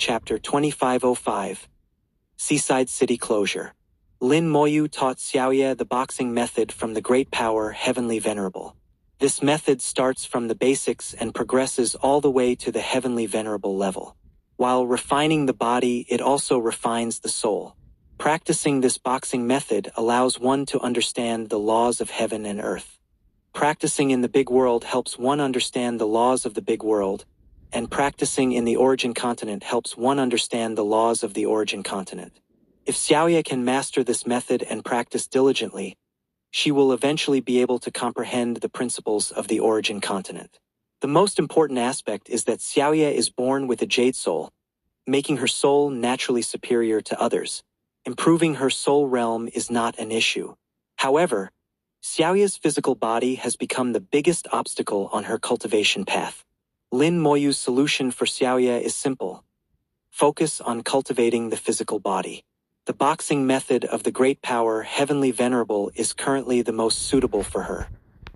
Chapter 2505 Seaside City Closure. Lin Moyu taught Xiaoye the boxing method from the great power Heavenly Venerable. This method starts from the basics and progresses all the way to the Heavenly Venerable level. While refining the body, it also refines the soul. Practicing this boxing method allows one to understand the laws of heaven and earth. Practicing in the big world helps one understand the laws of the big world, and practicing in the origin continent helps one understand the laws of the origin continent. If Xiaoye can master this method and practice diligently, she will eventually be able to comprehend the principles of the origin continent. The most important aspect is that Xiaoye is born with a jade soul, making her soul naturally superior to others. Improving her soul realm is not an issue. However, Xiaoye's physical body has become the biggest obstacle on her cultivation path. Lin Moyu's solution for Xiaoye is simple. Focus on cultivating the physical body. The boxing method of the great power Heavenly Venerable is currently the most suitable for her.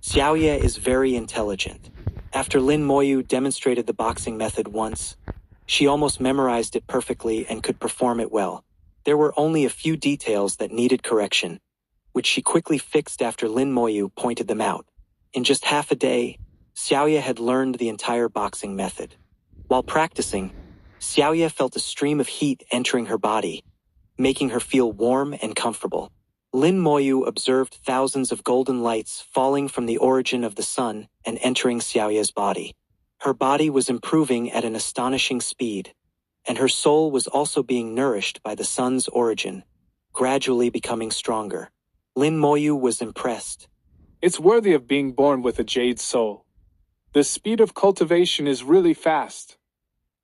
Xiaoye is very intelligent. After Lin Moyu demonstrated the boxing method once, she almost memorized it perfectly and could perform it well. There were only a few details that needed correction, which she quickly fixed after Lin Moyu pointed them out. In just half a day, Xiaoye had learned the entire boxing method. While practicing, Xiaoye felt a stream of heat entering her body, making her feel warm and comfortable. Lin Moyu observed thousands of golden lights falling from the origin of the sun and entering Xiaoye's body. Her body was improving at an astonishing speed, and her soul was also being nourished by the sun's origin, gradually becoming stronger. Lin Moyu was impressed. It's worthy of being born with a jade soul. The speed of cultivation is really fast.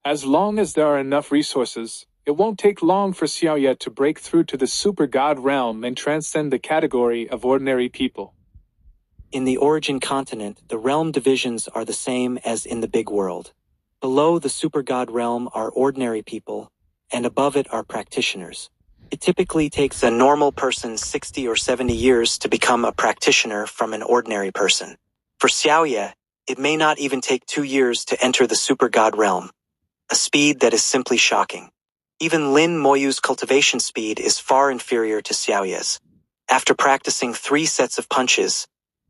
As long as there are enough resources, it won't take long for Xiaoye to break through to the super god realm and transcend the category of ordinary people. In the origin continent, the realm divisions are the same as in the big world. Below the super god realm are ordinary people, and above it are practitioners. It typically takes a normal person 60 or 70 years to become a practitioner from an ordinary person. For Xiaoye, it may not even take 2 years to enter the super god realm, a speed that is simply shocking. Even Lin Moyu's cultivation speed is far inferior to Xiaoye's. After practicing 3 sets of punches,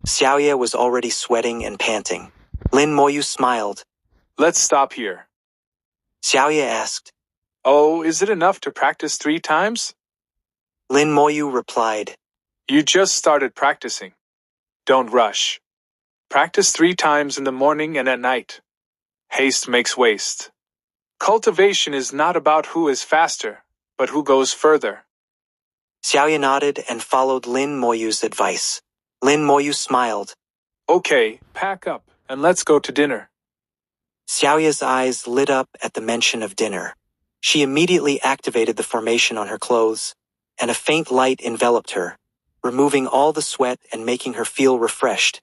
Xiaoye was already sweating and panting. Lin Moyu smiled. Let's stop here. Xiaoye asked. Oh, is it enough to practice 3 times? Lin Moyu replied. You just started practicing. Don't rush. Practice 3 times in the morning and at night. Haste makes waste. Cultivation is not about who is faster, but who goes further. Xiaoye nodded and followed Lin Moyu's advice. Lin Moyu smiled. Okay, pack up and let's go to dinner. Xiaoye's eyes lit up at the mention of dinner. She immediately activated the formation on her clothes, and a faint light enveloped her, removing all the sweat and making her feel refreshed,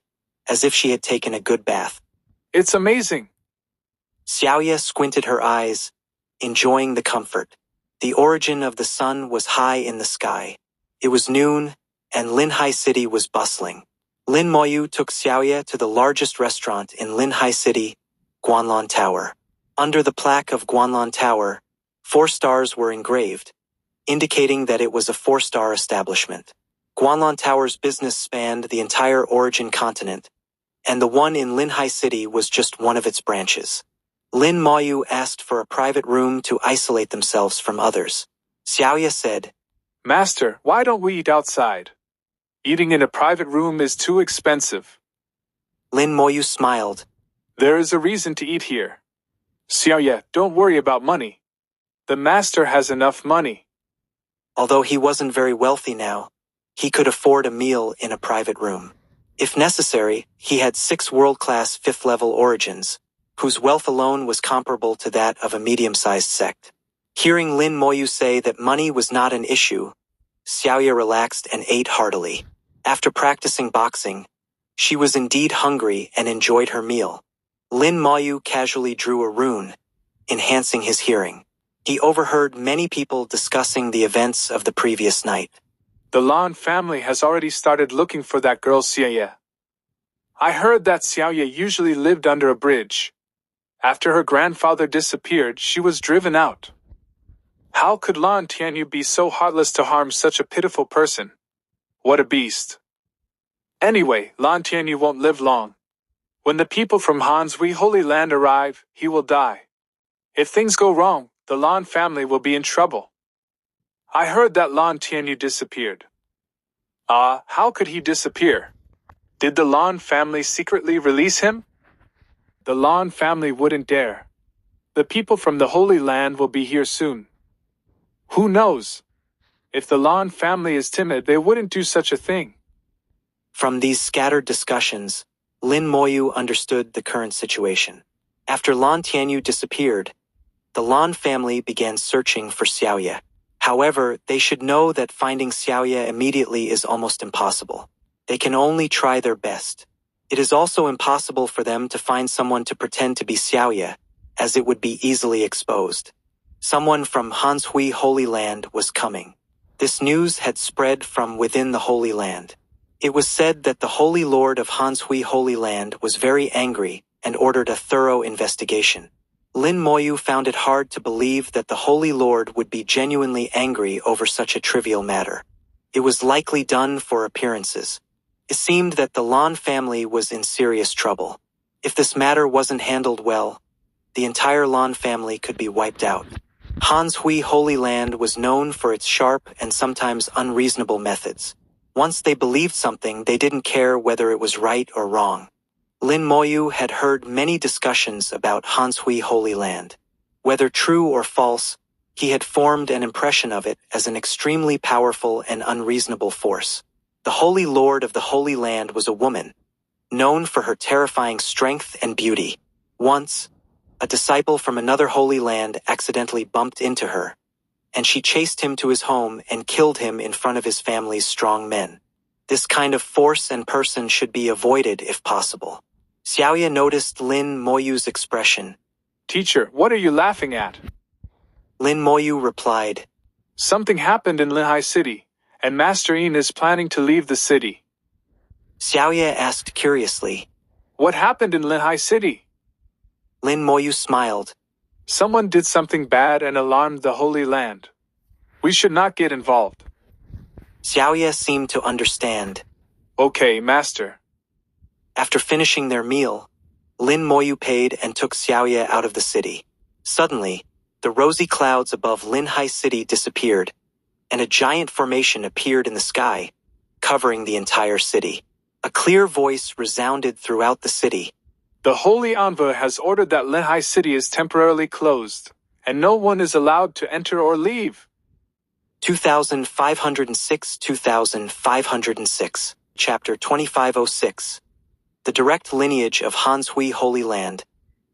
as if she had taken a good bath. It's amazing. Xiaoye squinted her eyes, enjoying the comfort. The origin of the sun was high in the sky. It was noon, and Linhai City was bustling. Lin Moyu took Xiaoye to the largest restaurant in Linhai City, Guanlan Tower. Under the plaque of Guanlan Tower, 4 stars were engraved, indicating that it was a 4-star establishment. Guanlan Tower's business spanned the entire origin continent, and the one in Linhai City was just one of its branches. Lin Moyu asked for a private room to isolate themselves from others. Xiaoye said, Master, why don't we eat outside? Eating in a private room is too expensive. Lin Moyu smiled. There is a reason to eat here. Xiaoye, don't worry about money. The master has enough money. Although he wasn't very wealthy now, he could afford a meal in a private room. If necessary, he had 6 world-class 5th-level origins, whose wealth alone was comparable to that of a medium-sized sect. Hearing Lin Moyu say that money was not an issue, Xiaoye relaxed and ate heartily. After practicing boxing, she was indeed hungry and enjoyed her meal. Lin Moyu casually drew a rune, enhancing his hearing. He overheard many people discussing the events of the previous night. The Lan family has already started looking for that girl Xiaoye. I heard that Xiaoye usually lived under a bridge. After her grandfather disappeared, she was driven out, How could Lan Tianyu be so heartless to harm such a pitiful person? What a beast. Anyway, Lan Tianyu won't live long. When the people from Han's Holy Land arrive, he will die. If things go wrong, the Lan family will be in trouble. I heard that Lan Tianyu disappeared. How could he disappear? Did the Lan family secretly release him? The Lan family wouldn't dare. The people from the Holy Land will be here soon. Who knows? If the Lan family is timid, they wouldn't do such a thing. From these scattered discussions, Lin Moyu understood the current situation. After Lan Tianyu disappeared, the Lan family began searching for Xiaoye. However, they should know that finding Xiaoye immediately is almost impossible. They can only try their best. It is also impossible for them to find someone to pretend to be Xiaoye, as it would be easily exposed. Someone from Han's Holy Land was coming. This news had spread from within the Holy Land. It was said that the Holy Lord of Han's Holy Land was very angry and ordered a thorough investigation. Lin Moyu found it hard to believe that the Holy Lord would be genuinely angry over such a trivial matter. It was likely done for appearances. It seemed that the Lan family was in serious trouble. If this matter wasn't handled well, the entire Lan family could be wiped out. Han's Holy Land was known for its sharp and sometimes unreasonable methods. Once they believed something, they didn't care whether it was right or wrong. Lin Moyu had heard many discussions about Han's Holy Land. Whether true or false, he had formed an impression of it as an extremely powerful and unreasonable force. The Holy Lord of the Holy Land was a woman, known for her terrifying strength and beauty. Once, a disciple from another Holy Land accidentally bumped into her, and she chased him to his home and killed him in front of his family's strong men. This kind of force and person should be avoided if possible. Xiaoye noticed Lin Moyu's expression. Teacher, what are you laughing at? Lin Moyu replied, Something happened in Linhai City, and Master Yin is planning to leave the city. Xiaoye asked curiously, What happened in Linhai City? Lin Moyu smiled. Someone did something bad and alarmed the Holy Land. We should not get involved. Xiaoye seemed to understand. Okay, Master. After finishing their meal, Lin Moyu paid and took Xiaoye out of the city. Suddenly, the rosy clouds above Linhai City disappeared, and a giant formation appeared in the sky, covering the entire city. A clear voice resounded throughout the city. The Holy Envoy has ordered that Linhai City is temporarily closed, and no one is allowed to enter or leave. 2506-2506, Chapter 2506. The direct lineage of Han's Holy Land.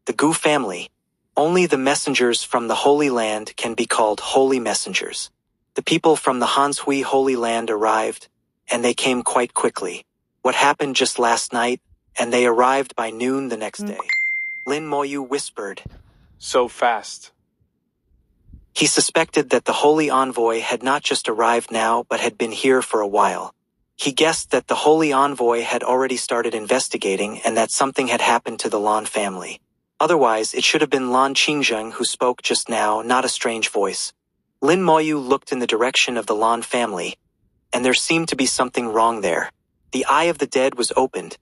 The Gu family. Only the messengers from the Holy Land can be called holy messengers. The people from the Han's Holy Land arrived, and they came quite quickly. What happened just last night, and they arrived by noon the next day. Lin Moyu whispered. So fast. He suspected that the Holy Envoy had not just arrived now but had been here for a while. He guessed that the Holy Envoy had already started investigating and that something had happened to the Lan family. Otherwise, it should have been Lan Qingzheng who spoke just now, not a strange voice. Lin Moyu looked in the direction of the Lan family, and there seemed to be something wrong there. The Eye of the Dead was opened,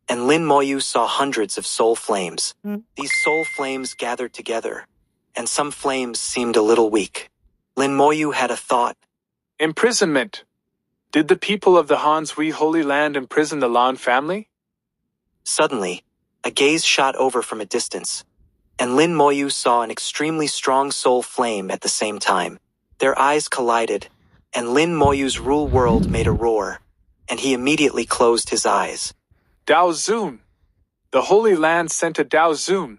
and Lin Moyu saw hundreds of soul flames. These soul flames gathered together, and some flames seemed a little weak. Lin Moyu had a thought. Imprisonment. Did the people of the Han's Holy Land imprison the Lan family? Suddenly, a gaze shot over from a distance, and Lin Moyu saw an extremely strong soul flame at the same time. Their eyes collided, and Lin Moyu's rule world made a roar, and he immediately closed his eyes. Dao Zun. The Holy Land sent a Dao Zun.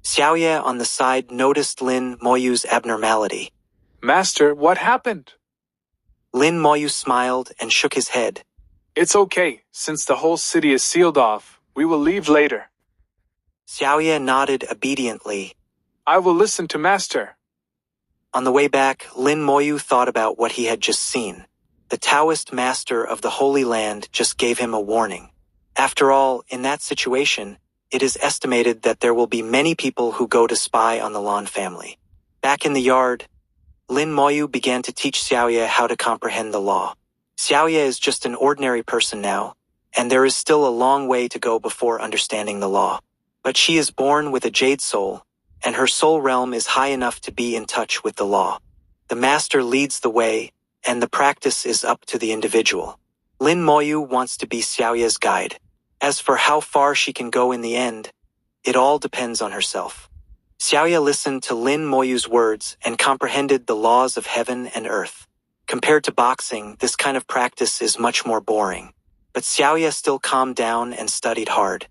Xiaoye on the side noticed Lin Moyu's abnormality. Master, what happened? Lin Moyu smiled and shook his head. It's okay, since the whole city is sealed off, we will leave later. Xiaoye nodded obediently. I will listen to Master. On the way back, Lin Moyu thought about what he had just seen. The Taoist master of the Holy Land just gave him a warning. After all, in that situation, it is estimated that there will be many people who go to spy on the Lan family. Back in the yard, Lin Moyu began to teach Xiaoya how to comprehend the law. Xiaoya is just an ordinary person now, and there is still a long way to go before understanding the law. But she is born with a jade soul, and her soul realm is high enough to be in touch with the law. The master leads the way, and the practice is up to the individual. Lin Moyu wants to be Xiaoya's guide. As for how far she can go in the end, it all depends on herself. Xiaoya listened to Lin Moyu's words and comprehended the laws of heaven and earth. Compared to boxing, this kind of practice is much more boring. But Xiaoya still calmed down and studied hard.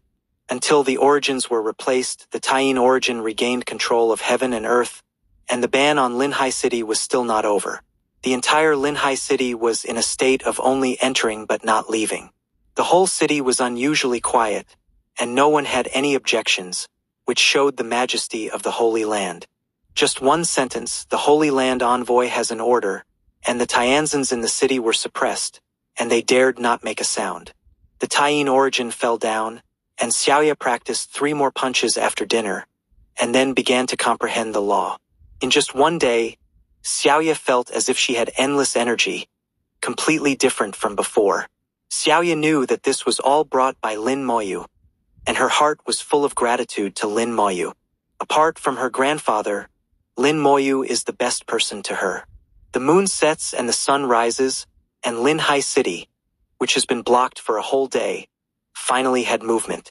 Until the origins were replaced, the Taiyin origin regained control of heaven and earth, and the ban on Linhai City was still not over. The entire Linhai City was in a state of only entering but not leaving. The whole city was unusually quiet, and no one had any objections, which showed the majesty of the Holy Land. Just one sentence, the Holy Land envoy has an order, and the Tianzins in the city were suppressed, and they dared not make a sound. The Taiyin origin fell down, and Xiaoya practiced 3 more punches after dinner, and then began to comprehend the law. In just one day, Xiaoya felt as if she had endless energy, completely different from before. Xiaoya knew that this was all brought by Lin Moyu, and her heart was full of gratitude to Lin Moyu. Apart from her grandfather, Lin Moyu is the best person to her. The moon sets and the sun rises, and Linhai City, which has been blocked for a whole day, finally had movement.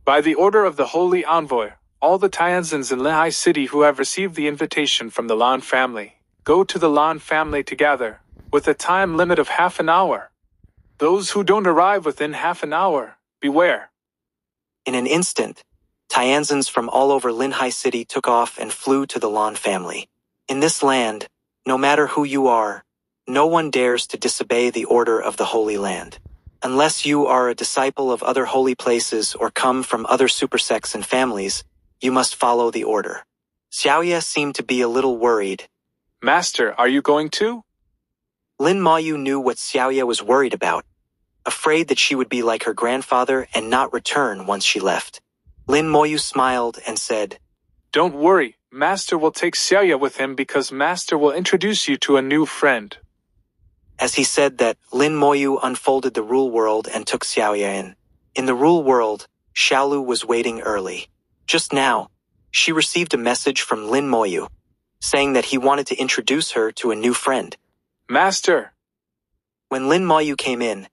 By the order of the Holy Envoy, all the Tianzins in Linhai City who have received the invitation from the Lan family, go to the Lan family together, with a time limit of half an hour. Those who don't arrive within half an hour, beware. In an instant, Tianzins from all over Linhai City took off and flew to the Lan family. In this land, no matter who you are, no one dares to disobey the order of the Holy Land. Unless you are a disciple of other holy places or come from other supersects and families, you must follow the order. Xiaoya seemed to be a little worried. Master, are you going too? Lin Moyu knew what Xiaoya was worried about, afraid that she would be like her grandfather and not return once she left. Lin Moyu smiled and said, Don't worry, Master will take Xiaoya with him because Master will introduce you to a new friend. As he said that, Lin Moyu unfolded the rule world and took Xiaoya in. In the rule world, Xiaolu was waiting early. Just now, she received a message from Lin Moyu, saying that he wanted to introduce her to a new friend. Master! When Lin Moyu came in,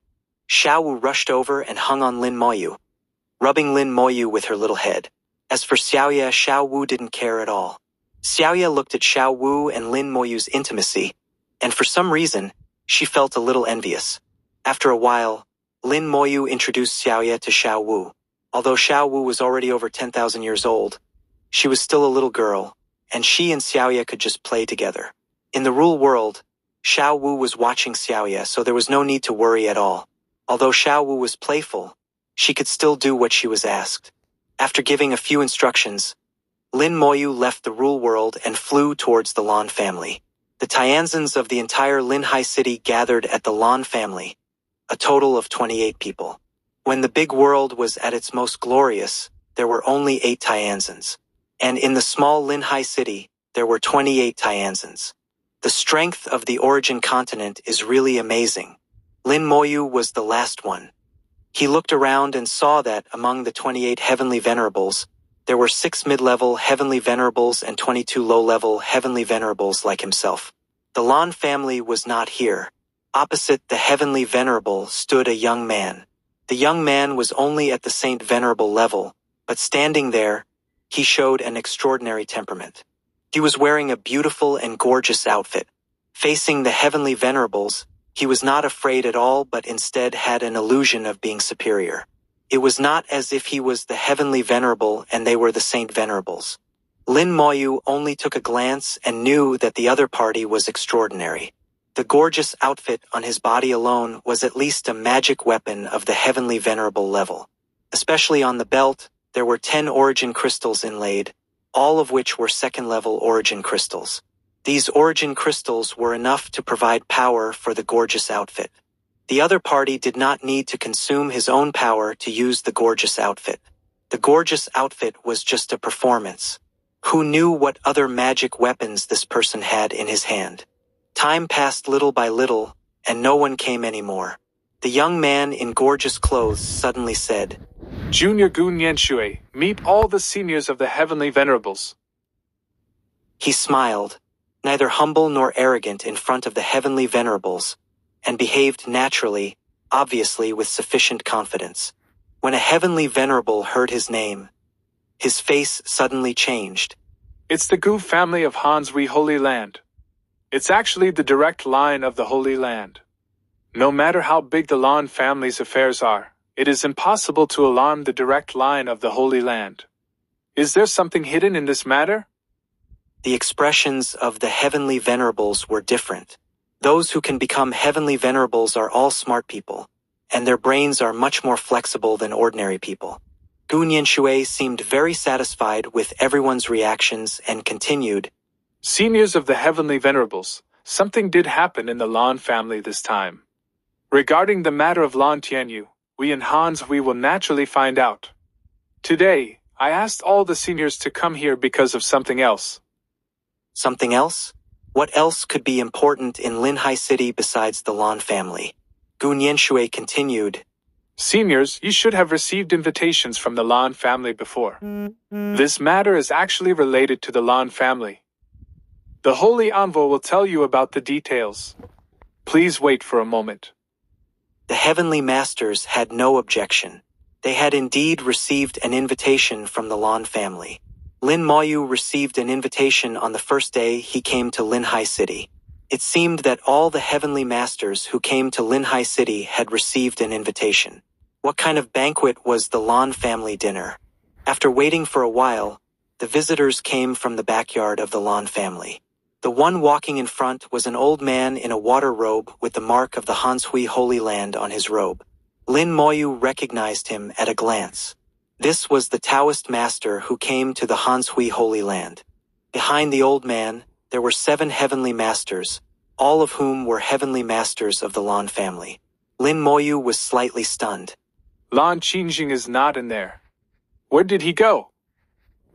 Xiaowu rushed over and hung on Lin Moyu, rubbing Lin Moyu with her little head. As for Xiaoya, Xiaowu didn't care at all. Xiaoya looked at Xiaowu and Lin Moyu's intimacy, and for some reason, she felt a little envious. After a while, Lin Moyu introduced Xiaoya to Xiaowu. Although Xiaowu was already over 10,000 years old, she was still a little girl, and she and Xiaoya could just play together. In the rule world, Xiaowu was watching Xiaoya, so there was no need to worry at all. Although Xiaowu was playful, she could still do what she was asked. After giving a few instructions, Lin Moyu left the rule world and flew towards the Lan family. The Tianzins of the entire Linhai City gathered at the Lan family, a total of 28 people. When the big world was at its most glorious, there were only 8 Tianzins. And in the small Linhai City, there were 28 Tianzins. The strength of the origin continent is really amazing. Lin Moyu was the last one. He looked around and saw that among the 28 heavenly venerables, there were 6 mid-level heavenly venerables and 22 low-level heavenly venerables like himself. The Lan family was not here. Opposite the heavenly venerable stood a young man. The young man was only at the saint venerable level, but standing there, he showed an extraordinary temperament. He was wearing a beautiful and gorgeous outfit. Facing the heavenly venerables, he was not afraid at all but instead had an illusion of being superior. It was not as if he was the heavenly venerable and they were the saint venerables. Lin Moyu only took a glance and knew that the other party was extraordinary. The gorgeous outfit on his body alone was at least a magic weapon of the heavenly venerable level. Especially on the belt, there were 10 origin crystals inlaid, all of which were second-level origin crystals. These origin crystals were enough to provide power for the gorgeous outfit. The other party did not need to consume his own power to use the gorgeous outfit. The gorgeous outfit was just a performance. Who knew what other magic weapons this person had in his hand? Time passed little by little, and no one came anymore. The young man in gorgeous clothes suddenly said, Junior Gu Nianshui, meet all the seniors of the Heavenly Venerables. He smiled, neither humble nor arrogant in front of the Heavenly Venerables, and behaved naturally, obviously with sufficient confidence. When a Heavenly Venerable heard his name, his face suddenly changed. It's the Gu family of Hanshui Holy Land. It's actually the direct line of the Holy Land. No matter how big the Lan family's affairs are, it is impossible to alarm the direct line of the Holy Land. Is there something hidden in this matter? The expressions of the Heavenly Venerables were different. Those who can become Heavenly Venerables are all smart people, and their brains are much more flexible than ordinary people. Gu Nianshui seemed very satisfied with everyone's reactions and continued, Seniors of the Heavenly Venerables, something did happen in the Lan family this time. Regarding the matter of Lan Tianyu, we in Hanshui will naturally find out. Today, I asked all the seniors to come here because of something else. Something else? What else could be important in Linhai City besides the Lan family? Gu Nianshui continued, Seniors, you should have received invitations from the Lan family before. This matter is actually related to the Lan family. The Holy Envoy will tell you about the details. Please wait for a moment. The Heavenly Masters had no objection. They had indeed received an invitation from the Lan family. Lin Moyu received an invitation on the first day he came to Linhai City. It seemed that all the Heavenly Masters who came to Linhai City had received an invitation. What kind of banquet was the Lan family dinner? After waiting for a while, the visitors came from the backyard of the Lan family. The one walking in front was an old man in a water robe with the mark of the Hanshui Holy Land on his robe. Lin Moyu recognized him at a glance. This was the Taoist master who came to the Hanshui Holy Land. Behind the old man, there were 7 heavenly masters, all of whom were heavenly masters of the Lan family. Lin Moyu was slightly stunned. Lan Qingjing is not in there. Where did he go?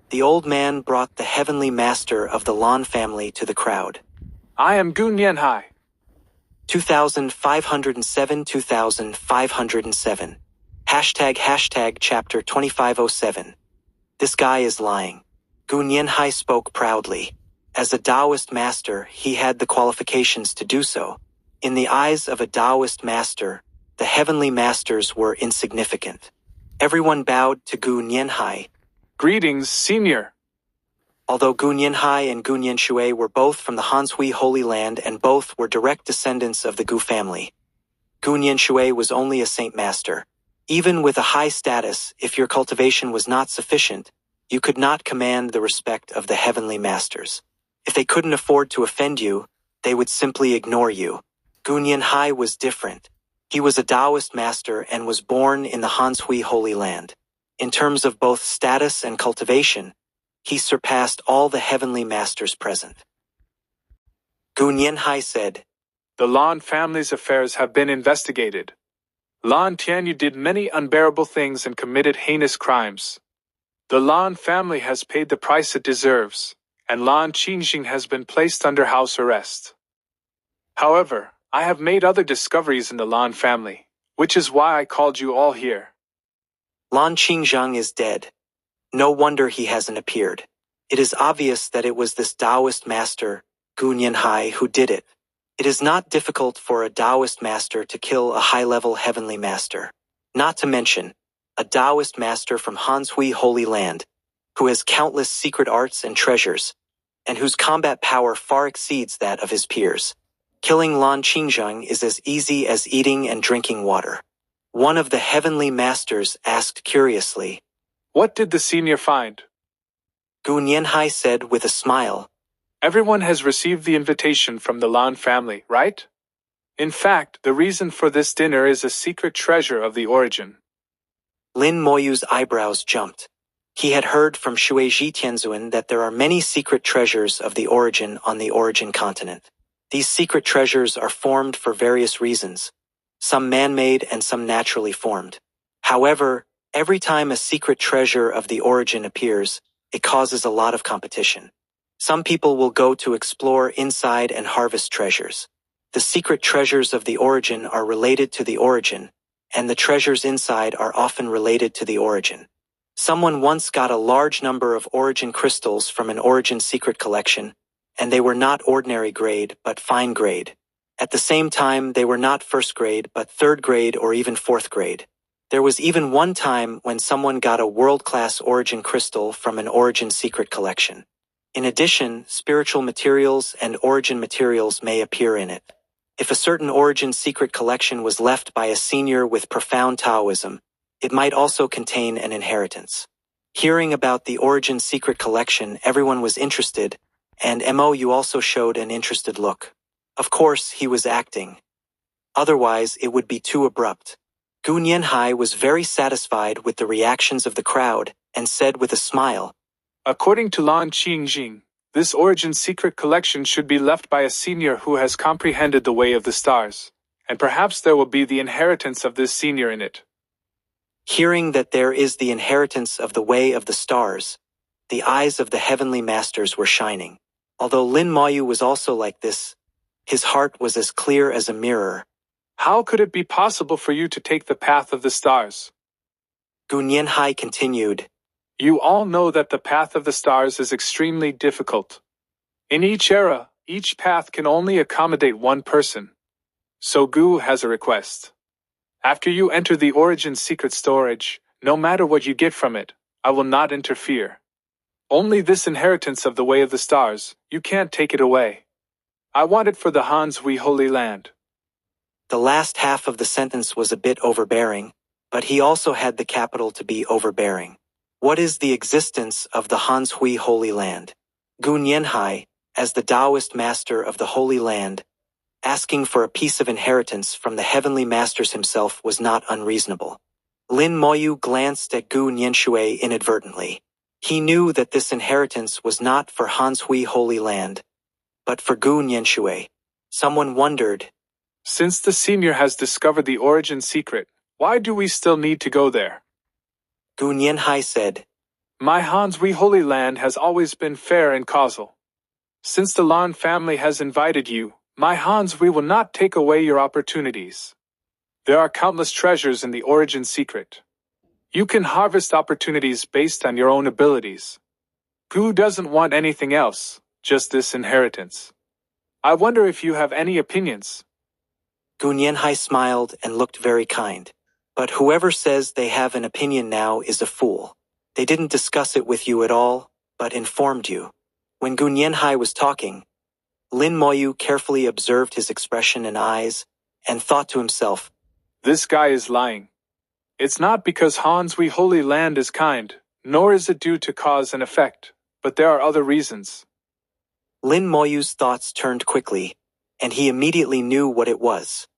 The old man brought the heavenly master of the Lan family to the crowd. I am Gu Nianhai. 2507 ## chapter 2507. This guy is lying. Gu Nianhai spoke proudly. As a Taoist master, he had the qualifications to do so. In the eyes of a Taoist master, the heavenly masters were insignificant. Everyone bowed to Gu Nianhai. Greetings, senior. Although Gu Nianhai and Gu Nianshui were both from the Hanshui Holy Land and both were direct descendants of the Gu family, Gu Nianshui was only a saint master. Even with a high status, if your cultivation was not sufficient, you could not command the respect of the heavenly masters. If they couldn't afford to offend you, they would simply ignore you. Gu Nianhai was different. He was a Taoist master and was born in the Hanshui Holy Land. In terms of both status and cultivation, he surpassed all the heavenly masters present. Gu Nianhai said, The Lan family's affairs have been investigated. Lan Tianyu did many unbearable things and committed heinous crimes. The Lan family has paid the price it deserves, and Lan Qingjing has been placed under house arrest. However, I have made other discoveries in the Lan family, which is why I called you all here. Lan Qingjing is dead. No wonder he hasn't appeared. It is obvious that it was this Taoist master, Gu Nianhai, who did it. It is not difficult for a Taoist master to kill a high-level heavenly master. Not to mention, a Taoist master from Hanshui Holy Land, who has countless secret arts and treasures, and whose combat power far exceeds that of his peers. Killing Lan Qingjing is as easy as eating and drinking water. One of the heavenly masters asked curiously, What did the senior find? Gu Nianhai said with a smile, Everyone has received the invitation from the Lan family, right? In fact, the reason for this dinner is a secret treasure of the origin. Lin Moyu's eyebrows jumped. He had heard from Shueji Tianzuan that there are many secret treasures of the origin on the origin continent. These secret treasures are formed for various reasons, some man-made and some naturally formed. However, every time a secret treasure of the origin appears, it causes a lot of competition. Some people will go to explore inside and harvest treasures. The secret treasures of the origin are related to the origin, and the treasures inside are often related to the origin. Someone once got a large number of origin crystals from an origin secret collection, and they were not ordinary grade but fine grade. At the same time, they were not first grade but third grade or even fourth grade. There was even one time when someone got a world-class origin crystal from an origin secret collection. In addition, spiritual materials and origin materials may appear in it. If a certain origin secret collection was left by a senior with profound Taoism, it might also contain an inheritance. Hearing about the origin secret collection, everyone was interested, and Moyu also showed an interested look. Of course, he was acting. Otherwise, it would be too abrupt. Gu Nianhai was very satisfied with the reactions of the crowd and said with a smile, According to Lan Qingjing, this origin secret collection should be left by a senior who has comprehended the way of the stars, and perhaps there will be the inheritance of this senior in it. Hearing that there is the inheritance of the way of the stars, the eyes of the heavenly masters were shining. Although Lin Moyu was also like this, his heart was as clear as a mirror. How could it be possible for you to take the path of the stars? Gu Nianhai continued, You all know that the path of the stars is extremely difficult. In each era, each path can only accommodate one person. So Gu has a request. After you enter the origin secret storage, no matter what you get from it, I will not interfere. Only this inheritance of the way of the stars, you can't take it away. I want it for the Han Sui Holy Land. The last half of the sentence was a bit overbearing, but he also had the capital to be overbearing. What is the existence of the Han Sui Holy Land? Gu Nianhai, as the Taoist master of the Holy Land, asking for a piece of inheritance from the heavenly masters himself was not unreasonable. Lin Moyu glanced at Gu Nianshui inadvertently. He knew that this inheritance was not for Han Sui Holy Land, but for Gu Nianshui. Someone wondered, Since the senior has discovered the origin secret, why do we still need to go there? Gu Nianhai said, My Han Sui Holy Land has always been fair and causal. Since the Lan family has invited you, my Han Sui will not take away your opportunities. There are countless treasures in the origin secret. You can harvest opportunities based on your own abilities. Gu doesn't want anything else, just this inheritance. I wonder if you have any opinions. Gu Nianhai smiled and looked very kind. But whoever says they have an opinion now is a fool. They didn't discuss it with you at all, but informed you. When Gu Nianhai was talking, Lin Moyu carefully observed his expression and eyes, and thought to himself, This guy is lying. It's not because Han Sui Holy Land is kind, nor is it due to cause and effect, but there are other reasons. Lin Moyu's thoughts turned quickly, and he immediately knew what it was.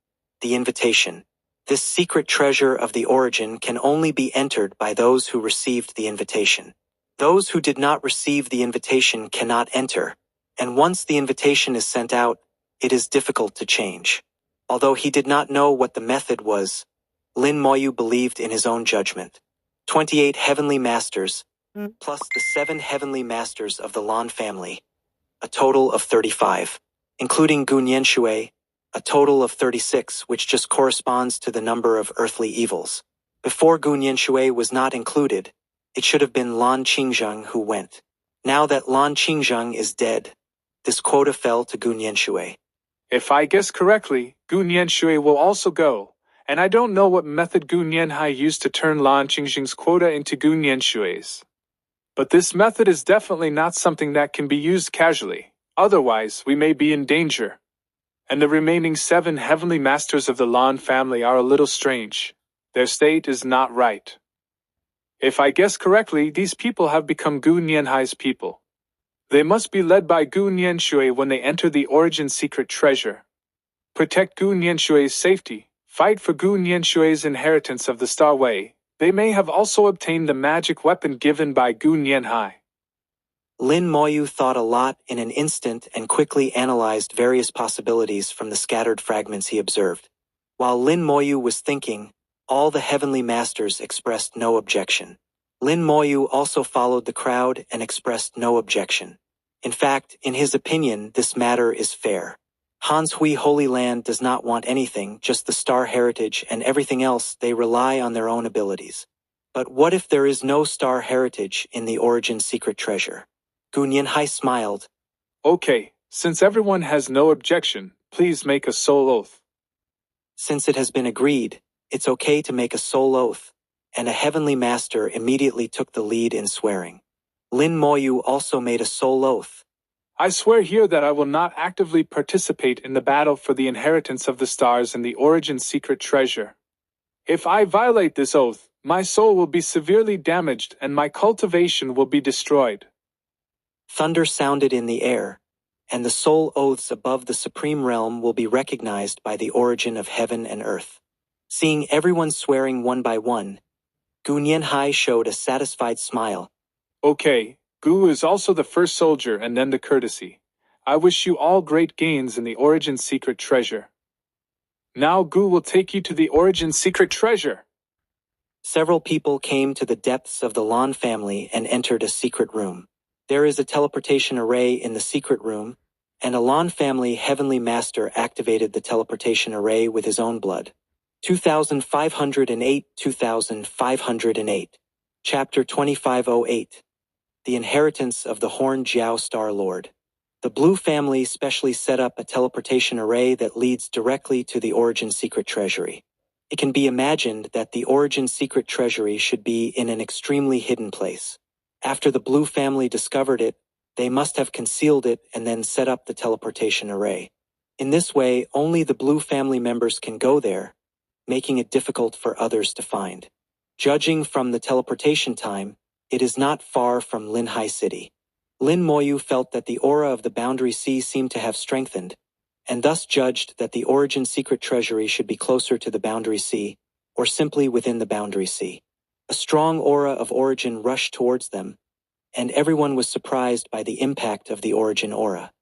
The invitation. This secret treasure of the origin can only be entered by those who received the invitation. Those who did not receive the invitation cannot enter, and once the invitation is sent out, it is difficult to change. Although he did not know what the method was, Lin Moyu believed in his own judgment. 28 heavenly masters, plus the 7 heavenly masters of the Lan family, a total of 35, including Gu Nianshui, a total of 36, which just corresponds to the number of earthly evils. Before Gu Nianshui was not included, it should have been Lan Qingzheng who went. Now that Lan Qingzheng is dead, this quota fell to Gu Nianshui. If I guess correctly, Gu Nianshui will also go, and I don't know what method Gu Nianhai used to turn Lan Qingzheng's quota into Gu Nianshui's. But this method is definitely not something that can be used casually, otherwise we may be in danger. And the remaining 7 heavenly masters of the Lan family are a little strange. Their state is not right. If I guess correctly, these people have become Gu Nianhai's people. They must be led by Gu Nianshui when they enter the origin secret treasure. Protect Gu Nianshui's safety, fight for Gu Nianshui's inheritance of the Star Way. They may have also obtained the magic weapon given by Gu Nianhai. Lin Moyu thought a lot in an instant and quickly analyzed various possibilities from the scattered fragments he observed. While Lin Moyu was thinking, all the heavenly masters expressed no objection. Lin Moyu also followed the crowd and expressed no objection. In fact, in his opinion, this matter is fair. Hans Hui Holy Land does not want anything, just the star heritage, and everything else they rely on their own abilities. But what if there is no star heritage in the Origin Secret Treasure? Gu Nianhai smiled. Okay, since everyone has no objection, please make a soul oath. Since it has been agreed, it's okay to make a soul oath, and a heavenly master immediately took the lead in swearing. Lin Moyu also made a soul oath. I swear here that I will not actively participate in the battle for the inheritance of the stars and the Origin Secret Treasure. If I violate this oath, my soul will be severely damaged and my cultivation will be destroyed. Thunder sounded in the air, and the soul oaths above the supreme realm will be recognized by the origin of heaven and earth. Seeing everyone swearing one by one, Gu Nianhai showed a satisfied smile. Okay, Gu is also the first soldier and then the courtesy. I wish you all great gains in the Origin Secret Treasure. Now Gu will take you to the Origin Secret Treasure. Several people came to the depths of the Lan family and entered a secret room. There is a teleportation array in the secret room, and a Lan family heavenly master activated the teleportation array with his own blood. 2508 2508. Chapter 2508. The Inheritance of the Horned Jiao Star Lord. The Blue family specially set up a teleportation array that leads directly to the Origin Secret Treasury. It can be imagined that the Origin Secret Treasury should be in an extremely hidden place. After the Blue family discovered it, they must have concealed it and then set up the teleportation array. In this way, only the Blue family members can go there, making it difficult for others to find. Judging from the teleportation time, it is not far from Linhai City. Lin Moyu felt that the aura of the Boundary Sea seemed to have strengthened, and thus judged that the Origin Secret Treasury should be closer to the Boundary Sea, or simply within the Boundary Sea. A strong aura of Origin rushed towards them, and everyone was surprised by the impact of the Origin aura.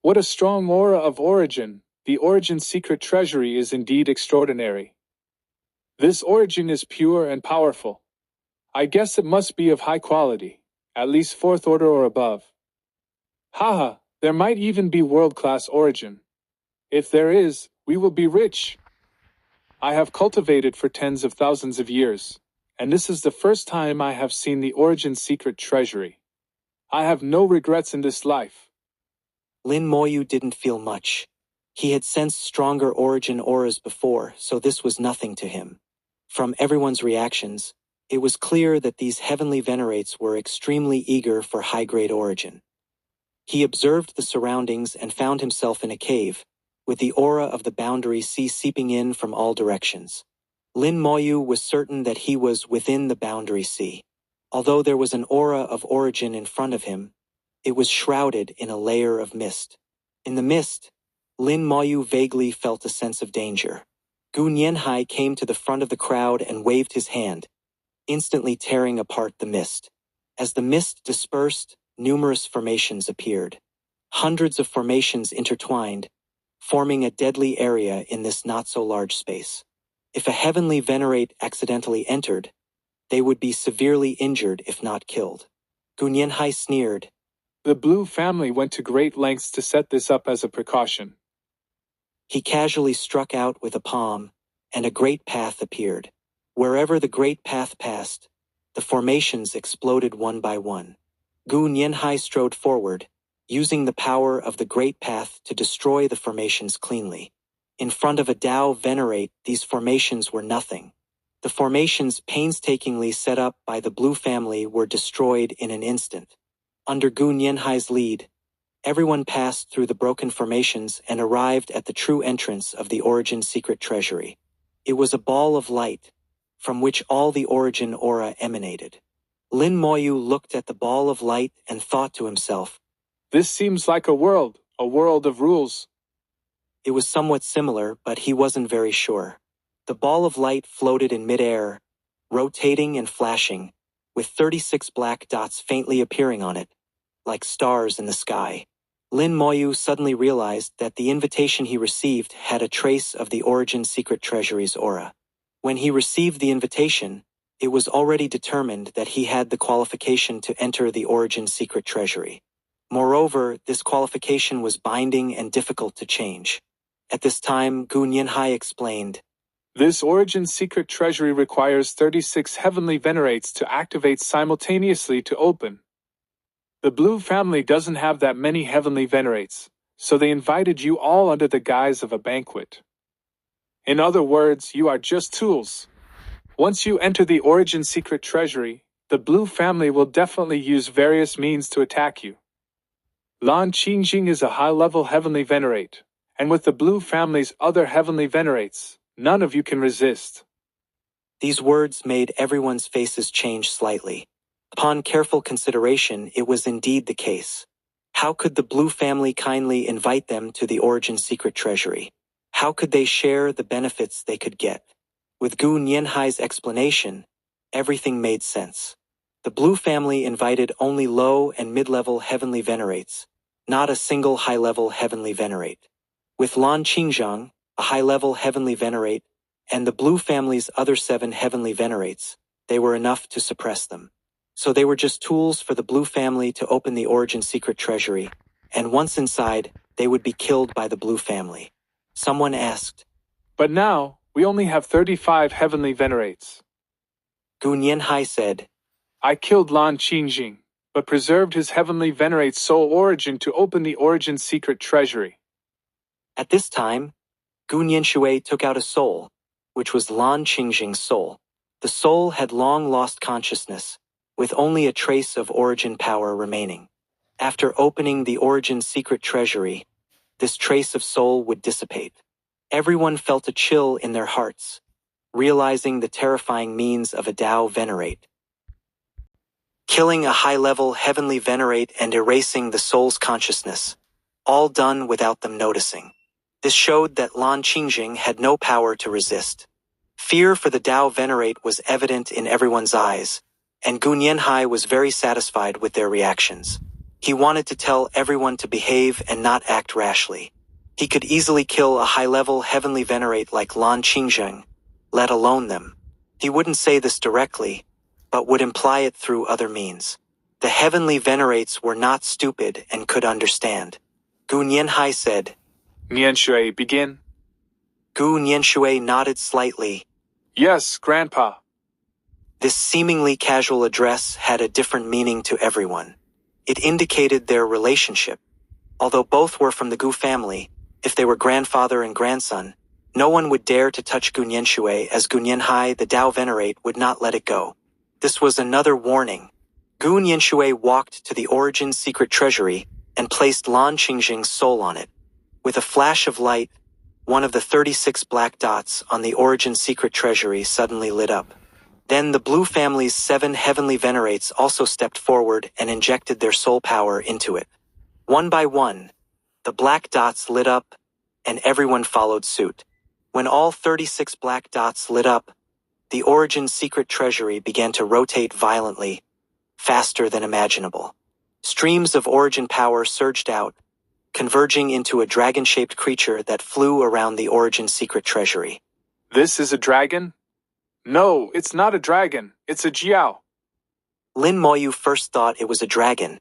What a strong aura of Origin! The Origin Secret Treasury is indeed extraordinary. This Origin is pure and powerful. I guess it must be of high quality, at least 4th order or above. Haha, there might even be world-class Origin. If there is, we will be rich. I have cultivated for tens of thousands of years, and this is the first time I have seen the Origin Secret Treasury. I have no regrets in this life. Lin Moyu didn't feel much. He had sensed stronger Origin auras before, so this was nothing to him. From everyone's reactions, it was clear that these heavenly venerates were extremely eager for high-grade Origin. He observed the surroundings and found himself in a cave, with the aura of the Boundary Sea seeping in from all directions. Lin Moyu was certain that he was within the Boundary Sea. Although there was an aura of Origin in front of him, it was shrouded in a layer of mist. In the mist, Lin Moyu vaguely felt a sense of danger. Gu Nianhai came to the front of the crowd and waved his hand, instantly tearing apart the mist. As the mist dispersed, numerous formations appeared. Hundreds of formations intertwined, forming a deadly area in this not-so-large space. If a heavenly venerate accidentally entered, they would be severely injured if not killed. Gu Nianhai sneered. The Blue family went to great lengths to set this up as a precaution. He casually struck out with a palm, and a great path appeared. Wherever the great path passed, the formations exploded one by one. Gu Nianhai strode forward, using the power of the great path to destroy the formations cleanly. In front of a Dao venerate, these formations were nothing. The formations painstakingly set up by the Blue family were destroyed in an instant. Under Gu Nianhai's lead, everyone passed through the broken formations and arrived at the true entrance of the Origin Secret Treasury. It was a ball of light, from which all the Origin aura emanated. Lin Moyu looked at the ball of light and thought to himself, This seems like a world of rules. It was somewhat similar, but he wasn't very sure. The ball of light floated in midair, rotating and flashing, with 36 black dots faintly appearing on it, like stars in the sky. Lin Moyu suddenly realized that the invitation he received had a trace of the Origin Secret Treasury's aura. When he received the invitation, it was already determined that he had the qualification to enter the Origin secret treasury. Moreover, this qualification was binding and difficult to change. At this time, Gu Nianhai explained, This Origin secret treasury requires 36 heavenly venerates to activate simultaneously to open. The Blue family doesn't have that many heavenly venerates, so they invited you all under the guise of a banquet. In other words, you are just tools. Once you enter the Origin secret treasury, the Blue family will definitely use various means to attack you. Lan Qingjing is a high-level heavenly venerate, and with the Blue family's other heavenly venerates, none of you can resist. These words made everyone's faces change slightly. Upon careful consideration, it was indeed the case. How could the Blue family kindly invite them to the Origin secret treasury? How could they share the benefits they could get? With Gu Nianhai's explanation, everything made sense. The Blue family invited only low and mid-level heavenly venerates, not a single high-level heavenly venerate. With Lan Qingzhang, a high-level heavenly venerate, and the Blue family's other 7 heavenly venerates, they were enough to suppress them. So they were just tools for the Blue family to open the Origin secret treasury, and once inside, they would be killed by the Blue family. Someone asked, But now, we only have 35 heavenly venerates. Gu Nianhai said, I killed Lan Qingjing, but preserved his heavenly venerate's soul origin to open the Origin secret treasury. At this time, Gu Nianshui took out a soul, which was Lan Qingjing's soul. The soul had long lost consciousness, with only a trace of Origin power remaining. After opening the Origin secret treasury, this trace of soul would dissipate. Everyone felt a chill in their hearts, realizing the terrifying means of a Tao venerate. Killing a high-level heavenly venerate and erasing the soul's consciousness, all done without them noticing. This showed that Lan Qingjing had no power to resist. Fear for the Tao venerate was evident in everyone's eyes, and Gu Nianhai was very satisfied with their reactions. He wanted to tell everyone to behave and not act rashly. He could easily kill a high-level heavenly venerate like Lan Qingjing, let alone them. He wouldn't say this directly, but would imply it through other means. The heavenly venerates were not stupid and could understand. Gu Nianhai said, Nianshui, begin. Gu Nianshui nodded slightly. Yes, Grandpa. This seemingly casual address had a different meaning to everyone. It indicated their relationship. Although both were from the Gu family, if they were grandfather and grandson, no one would dare to touch Gu Nianshui, as Gu Nianhai, the Tao venerate, would not let it go. This was another warning. Gu Nianshui walked to the Origin secret treasury and placed Lan Qingjing's soul on it. With a flash of light, one of the 36 black dots on the Origin secret treasury suddenly lit up. Then the Blue family's 7 heavenly venerates also stepped forward and injected their soul power into it. One by one, the black dots lit up, and everyone followed suit. When all 36 black dots lit up, the Origin secret treasury began to rotate violently, faster than imaginable. Streams of Origin power surged out, converging into a dragon-shaped creature that flew around the Origin secret treasury. This is a dragon? No, it's not a dragon, it's a Jiao. Lin Moyu first thought it was a dragon,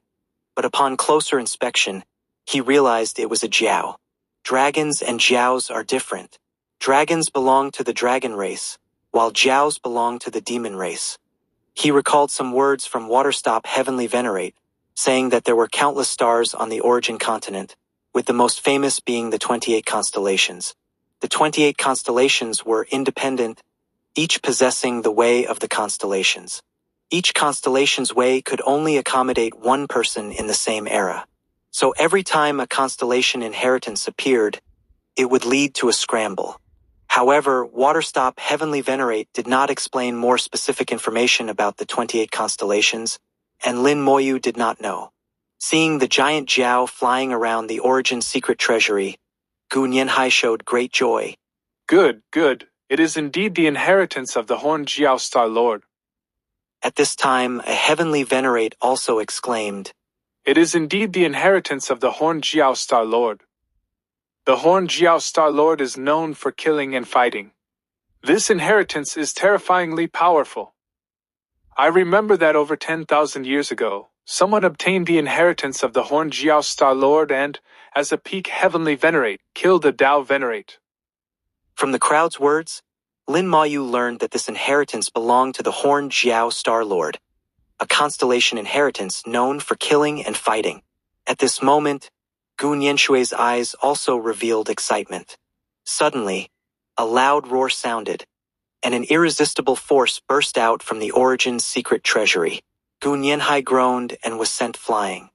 but upon closer inspection, he realized it was a Jiao. Dragons and Jiaos are different. Dragons belong to the dragon race, while Jiaos belong to the demon race. He recalled some words from Waterstop Heavenly Venerate, saying that there were countless stars on the Origin continent, with the most famous being the 28 constellations. The 28 constellations were independent, each possessing the way of the constellations. Each constellation's way could only accommodate one person in the same era. So every time a constellation inheritance appeared, it would lead to a scramble. However, Waterstop Heavenly Venerate did not explain more specific information about the 28 constellations, and Lin Moyu did not know. Seeing the giant Jiao flying around the Origin secret treasury, Gu Nianhai showed great joy. Good, good. It is indeed the inheritance of the Horned Jiao Star Lord. At this time, a Heavenly Venerate also exclaimed, It is indeed the inheritance of the Horned Jiao Star Lord. The Horned Jiao Star Lord is known for killing and fighting. This inheritance is terrifyingly powerful. I remember that over 10,000 years ago, someone obtained the inheritance of the Horned Jiao Star Lord and, as a peak heavenly venerate, killed a Tao venerate. From the crowd's words, Lin Moyu learned that this inheritance belonged to the Horned Jiao Star Lord, a constellation inheritance known for killing and fighting. At this moment, Gu Nianshui's eyes also revealed excitement. Suddenly, a loud roar sounded, and an irresistible force burst out from the Origin's secret treasury. Gu Nianhai groaned and was sent flying.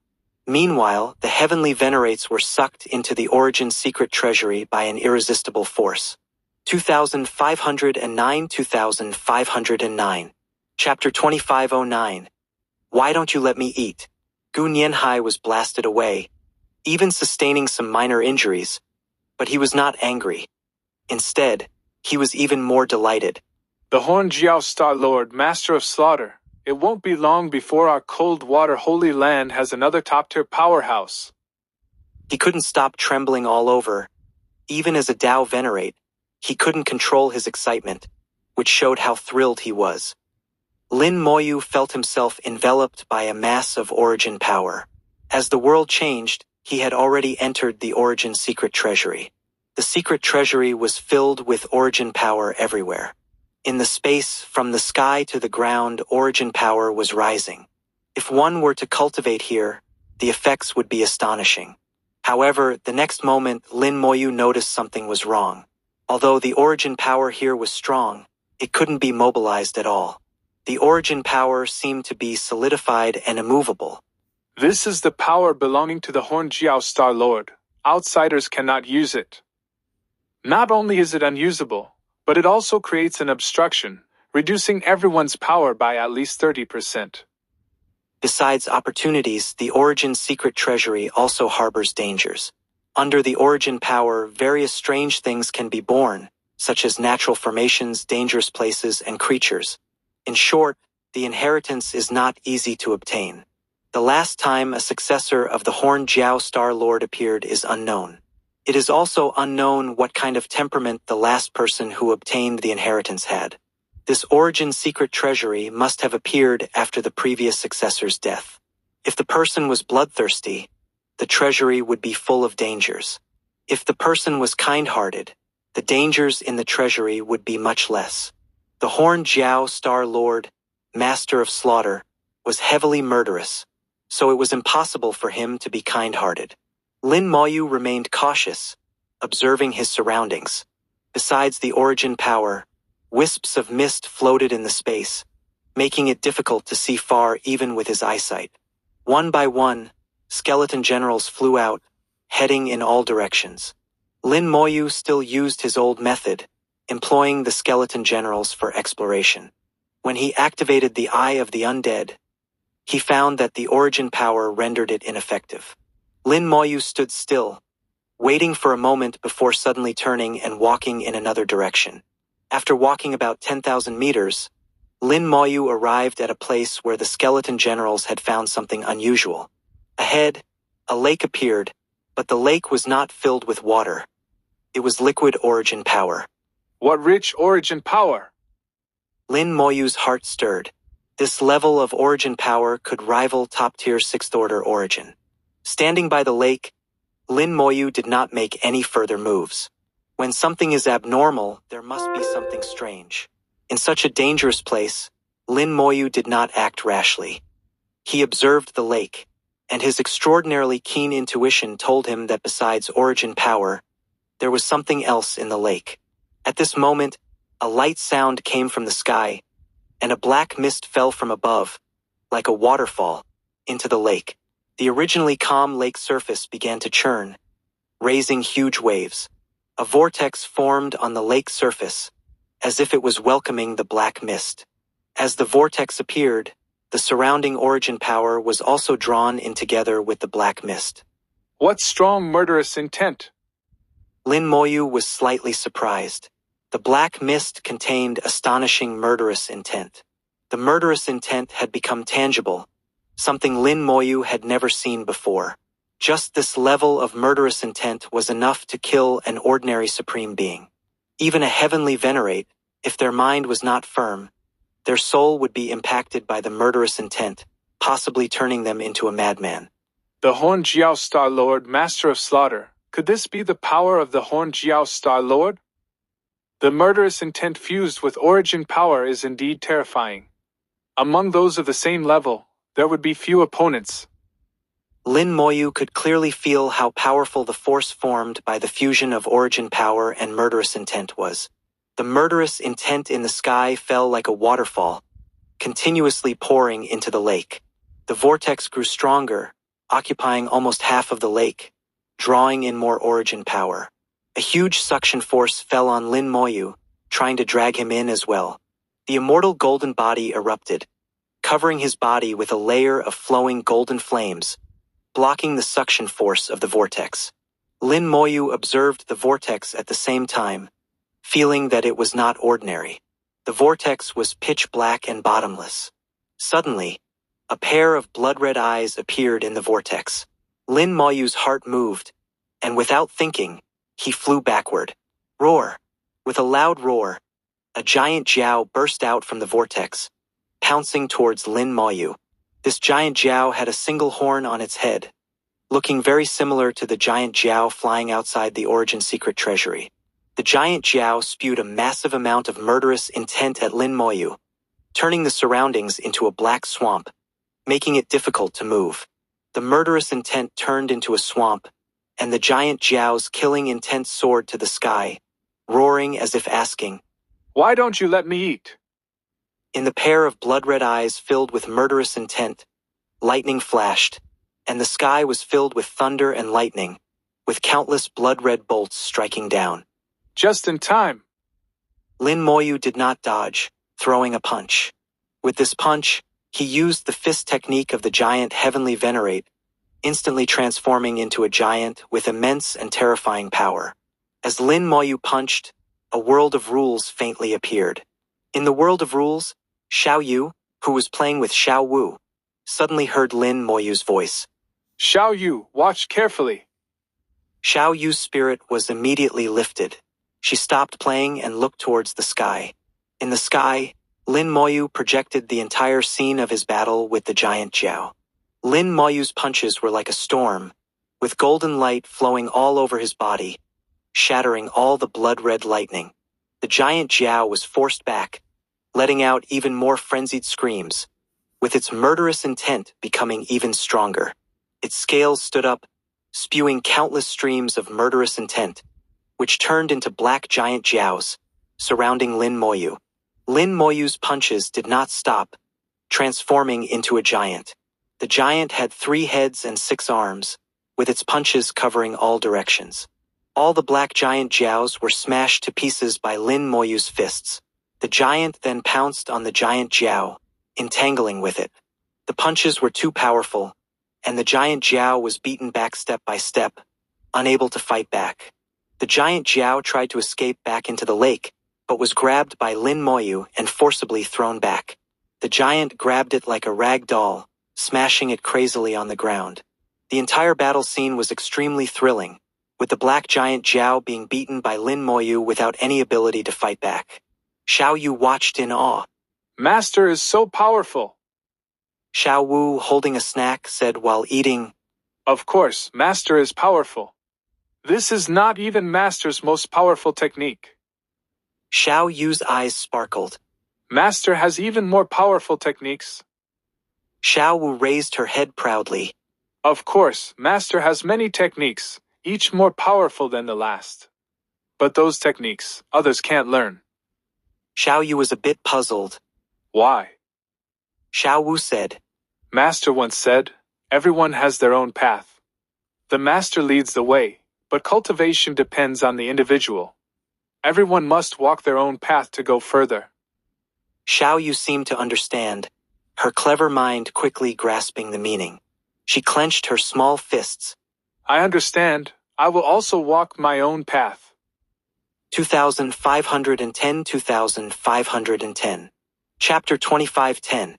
Meanwhile, the heavenly venerates were sucked into the Origin's secret treasury by an irresistible force. 2509. Chapter 2509. Why don't you let me eat? Gu Nianhai was blasted away, even sustaining some minor injuries, but he was not angry. Instead, he was even more delighted. The Horned Jiao Star Lord, Master of Slaughter, it won't be long before our cold water holy land has another top-tier powerhouse. He couldn't stop trembling all over. Even as a Tao venerate, he couldn't control his excitement, which showed how thrilled he was. Lin Moyu felt himself enveloped by a mass of Origin power. As the world changed, he had already entered the Origin secret treasury. The secret treasury was filled with Origin power everywhere. In the space from the sky to the ground, Origin power was rising. If one were to cultivate here, the effects would be astonishing. However, the next moment, Lin Moyu noticed something was wrong. Although the Origin power here was strong, it couldn't be mobilized at all. The Origin power seemed to be solidified and immovable. This is the power belonging to the Horned Jiao Star Lord. Outsiders cannot use it. Not only is it unusable, but it also creates an obstruction, reducing everyone's power by at least 30%. Besides opportunities, the Origin secret treasury also harbors dangers. Under the Origin power, various strange things can be born, such as natural formations, dangerous places, and creatures. In short, the inheritance is not easy to obtain. The last time a successor of the Horned Jiao Star Lord appeared is unknown. It is also unknown what kind of temperament the last person who obtained the inheritance had. This Origin secret treasury must have appeared after the previous successor's death. If the person was bloodthirsty, the treasury would be full of dangers. If the person was kind-hearted, the dangers in the treasury would be much less. The Horned Jiao Star Lord, Master of Slaughter, was heavily murderous, so it was impossible for him to be kind-hearted. Lin Moyu remained cautious, observing his surroundings. Besides the Origin power, wisps of mist floated in the space, making it difficult to see far even with his eyesight. One by one, skeleton generals flew out, heading in all directions. Lin Moyu still used his old method, employing the skeleton generals for exploration. When he activated the Eye of the Undead, he found that the Origin power rendered it ineffective. Lin Moyu stood still, waiting for a moment before suddenly turning and walking in another direction. After walking about 10,000 meters, Lin Moyu arrived at a place where the skeleton generals had found something unusual. Ahead, a lake appeared, but the lake was not filled with water. It was liquid Origin power. What rich Origin power! Lin Moyu's heart stirred. This level of Origin power could rival top-tier 6th-order Origin. Standing by the lake, Lin Moyu did not make any further moves. When something is abnormal, there must be something strange. In such a dangerous place, Lin Moyu did not act rashly. He observed the lake, and his extraordinarily keen intuition told him that besides Origin power, there was something else in the lake. At this moment, a light sound came from the sky, and a black mist fell from above, like a waterfall, into the lake. The originally calm lake surface began to churn, raising huge waves. A vortex formed on the lake surface, as if it was welcoming the black mist. As the vortex appeared, the surrounding Origin power was also drawn in together with the black mist. What strong murderous intent! Lin Moyu was slightly surprised. The black mist contained astonishing murderous intent. The murderous intent had become tangible, something Lin Moyu had never seen before. Just this level of murderous intent was enough to kill an ordinary supreme being. Even a heavenly venerate, if their mind was not firm, Their soul would be impacted by the murderous intent, possibly turning them into a madman. The Horn Jiao Star Lord, Master of Slaughter. Could this be the power of the Horn Jiao Star Lord? The murderous intent fused with origin power is indeed terrifying. Among those of the same level, there would be few opponents. Lin Moyu could clearly feel how powerful the force formed by the fusion of origin power and murderous intent was. The murderous intent in the sky fell like a waterfall, continuously pouring into the lake. The vortex grew stronger, occupying almost half of the lake, drawing in more origin power. A huge suction force fell on Lin Moyu, trying to drag him in as well. The immortal golden body erupted, covering his body with a layer of flowing golden flames, blocking the suction force of the vortex. Lin Moyu observed the vortex at the same time, feeling that it was not ordinary. The vortex was pitch black and bottomless. Suddenly, a pair of blood-red eyes appeared in the vortex. Lin Moyu's heart moved, and without thinking, he flew backward. Roar! With a loud roar, a giant jiao burst out from the vortex, pouncing towards Lin Moyu. This giant jiao had a single horn on its head, looking very similar to the giant jiao flying outside the Origin Secret Treasury. The giant jiao spewed a massive amount of murderous intent at Lin Moyu, turning the surroundings into a black swamp, making it difficult to move. The murderous intent turned into a swamp, and the giant jiao's killing intent soared to the sky, roaring as if asking, "Why don't you let me eat?" In the pair of blood-red eyes filled with murderous intent, lightning flashed, and the sky was filled with thunder and lightning, with countless blood-red bolts striking down. Just in time. Lin Moyu did not dodge, throwing a punch. With this punch, he used the fist technique of the giant Heavenly Venerate, instantly transforming into a giant with immense and terrifying power. As Lin Moyu punched, a world of rules faintly appeared. In the world of rules, Xiao Yu, who was playing with Xiao Wu, suddenly heard Lin Moyu's voice. Xiao Yu, watch carefully. Xiao Yu's spirit was immediately lifted. She stopped playing and looked towards the sky. In the sky, Lin Moyu projected the entire scene of his battle with the giant jiao. Lin Moyu's punches were like a storm, with golden light flowing all over his body, shattering all the blood-red lightning. The giant jiao was forced back, letting out even more frenzied screams, with its murderous intent becoming even stronger. Its scales stood up, spewing countless streams of murderous intent, which turned into black giant jiaos, surrounding Lin Moyu. Lin Moyu's punches did not stop, transforming into a giant. The giant had 3 heads and 6 arms, with its punches covering all directions. All the black giant jiaos were smashed to pieces by Lin Moyu's fists. The giant then pounced on the giant jiao, entangling with it. The punches were too powerful, and the giant jiao was beaten back step by step, unable to fight back. The giant jiao tried to escape back into the lake, but was grabbed by Lin Moyu and forcibly thrown back. The giant grabbed it like a rag doll, smashing it crazily on the ground. The entire battle scene was extremely thrilling, with the black giant jiao being beaten by Lin Moyu without any ability to fight back. Xiao Yu watched in awe. Master is so powerful. Xiao Wu, holding a snack, said while eating, Of course, Master is powerful. This is not even Master's most powerful technique. Xiao Yu's eyes sparkled. Master has even more powerful techniques. Xiao Wu raised her head proudly. Of course, Master has many techniques, each more powerful than the last. But those techniques, others can't learn. Xiao Yu was a bit puzzled. Why? Xiao Wu said, Master once said, everyone has their own path. The Master leads the way, but cultivation depends on the individual. Everyone must walk their own path to go further. Xiao Yu seemed to understand, her clever mind quickly grasping the meaning. She clenched her small fists. I understand. I will also walk my own path. 2510-2510. Chapter 2510.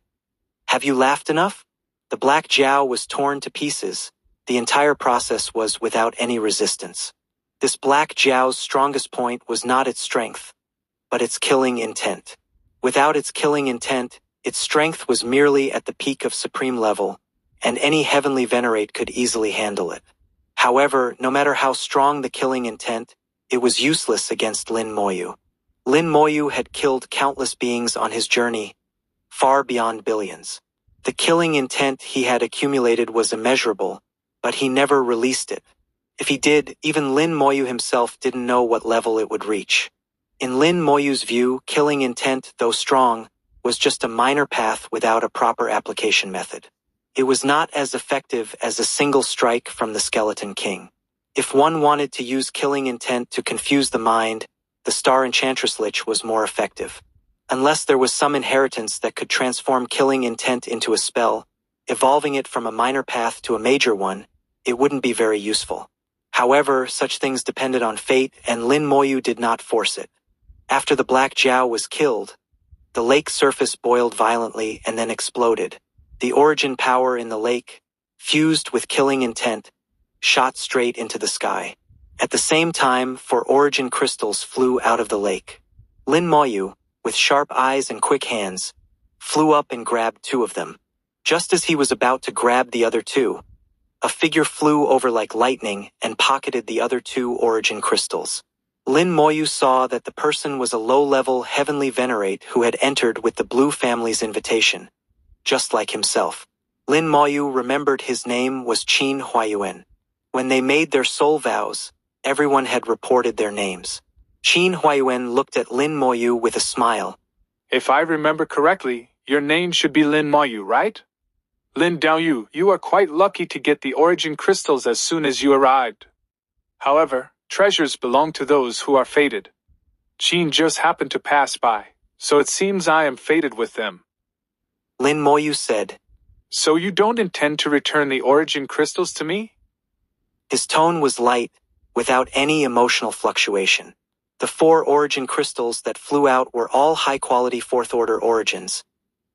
Have you laughed enough? The black jiao was torn to pieces. The entire process was without any resistance. This black jiao's strongest point was not its strength, but its killing intent. Without its killing intent, its strength was merely at the peak of supreme level, and any heavenly venerate could easily handle it. However, no matter how strong the killing intent, it was useless against Lin Moyu. Lin Moyu had killed countless beings on his journey, far beyond billions. The killing intent he had accumulated was immeasurable, but he never released it. If he did, even Lin Moyu himself didn't know what level it would reach. In Lin Moyu's view, killing intent, though strong, was just a minor path without a proper application method. It was not as effective as a single strike from the Skeleton King. If one wanted to use killing intent to confuse the mind, the Star Enchantress Lich was more effective. Unless there was some inheritance that could transform killing intent into a spell, evolving it from a minor path to a major one, it wouldn't be very useful. However, such things depended on fate, and Lin Moyu did not force it. After the Black Jiao was killed, the lake surface boiled violently and then exploded. The origin power in the lake, fused with killing intent, shot straight into the sky. At the same time, 4 origin crystals flew out of the lake. Lin Moyu, with sharp eyes and quick hands, flew up and grabbed 2 of them. Just as he was about to grab the other 2, a figure flew over like lightning and pocketed the other 2 origin crystals. Lin Moyu saw that the person was a low-level heavenly venerate who had entered with the Blue family's invitation, just like himself. Lin Moyu remembered his name was Qin Huayuan. When they made their soul vows, everyone had reported their names. Qin Huayuan looked at Lin Moyu with a smile. If I remember correctly, your name should be Lin Moyu, right? Lin Daoyu, you are quite lucky to get the origin crystals as soon as you arrived. However, treasures belong to those who are fated. Qin just happened to pass by, so it seems I am fated with them. Lin Moyu said. So you don't intend to return the origin crystals to me? His tone was light, without any emotional fluctuation. The 4 origin crystals that flew out were all high-quality 4th-order origins,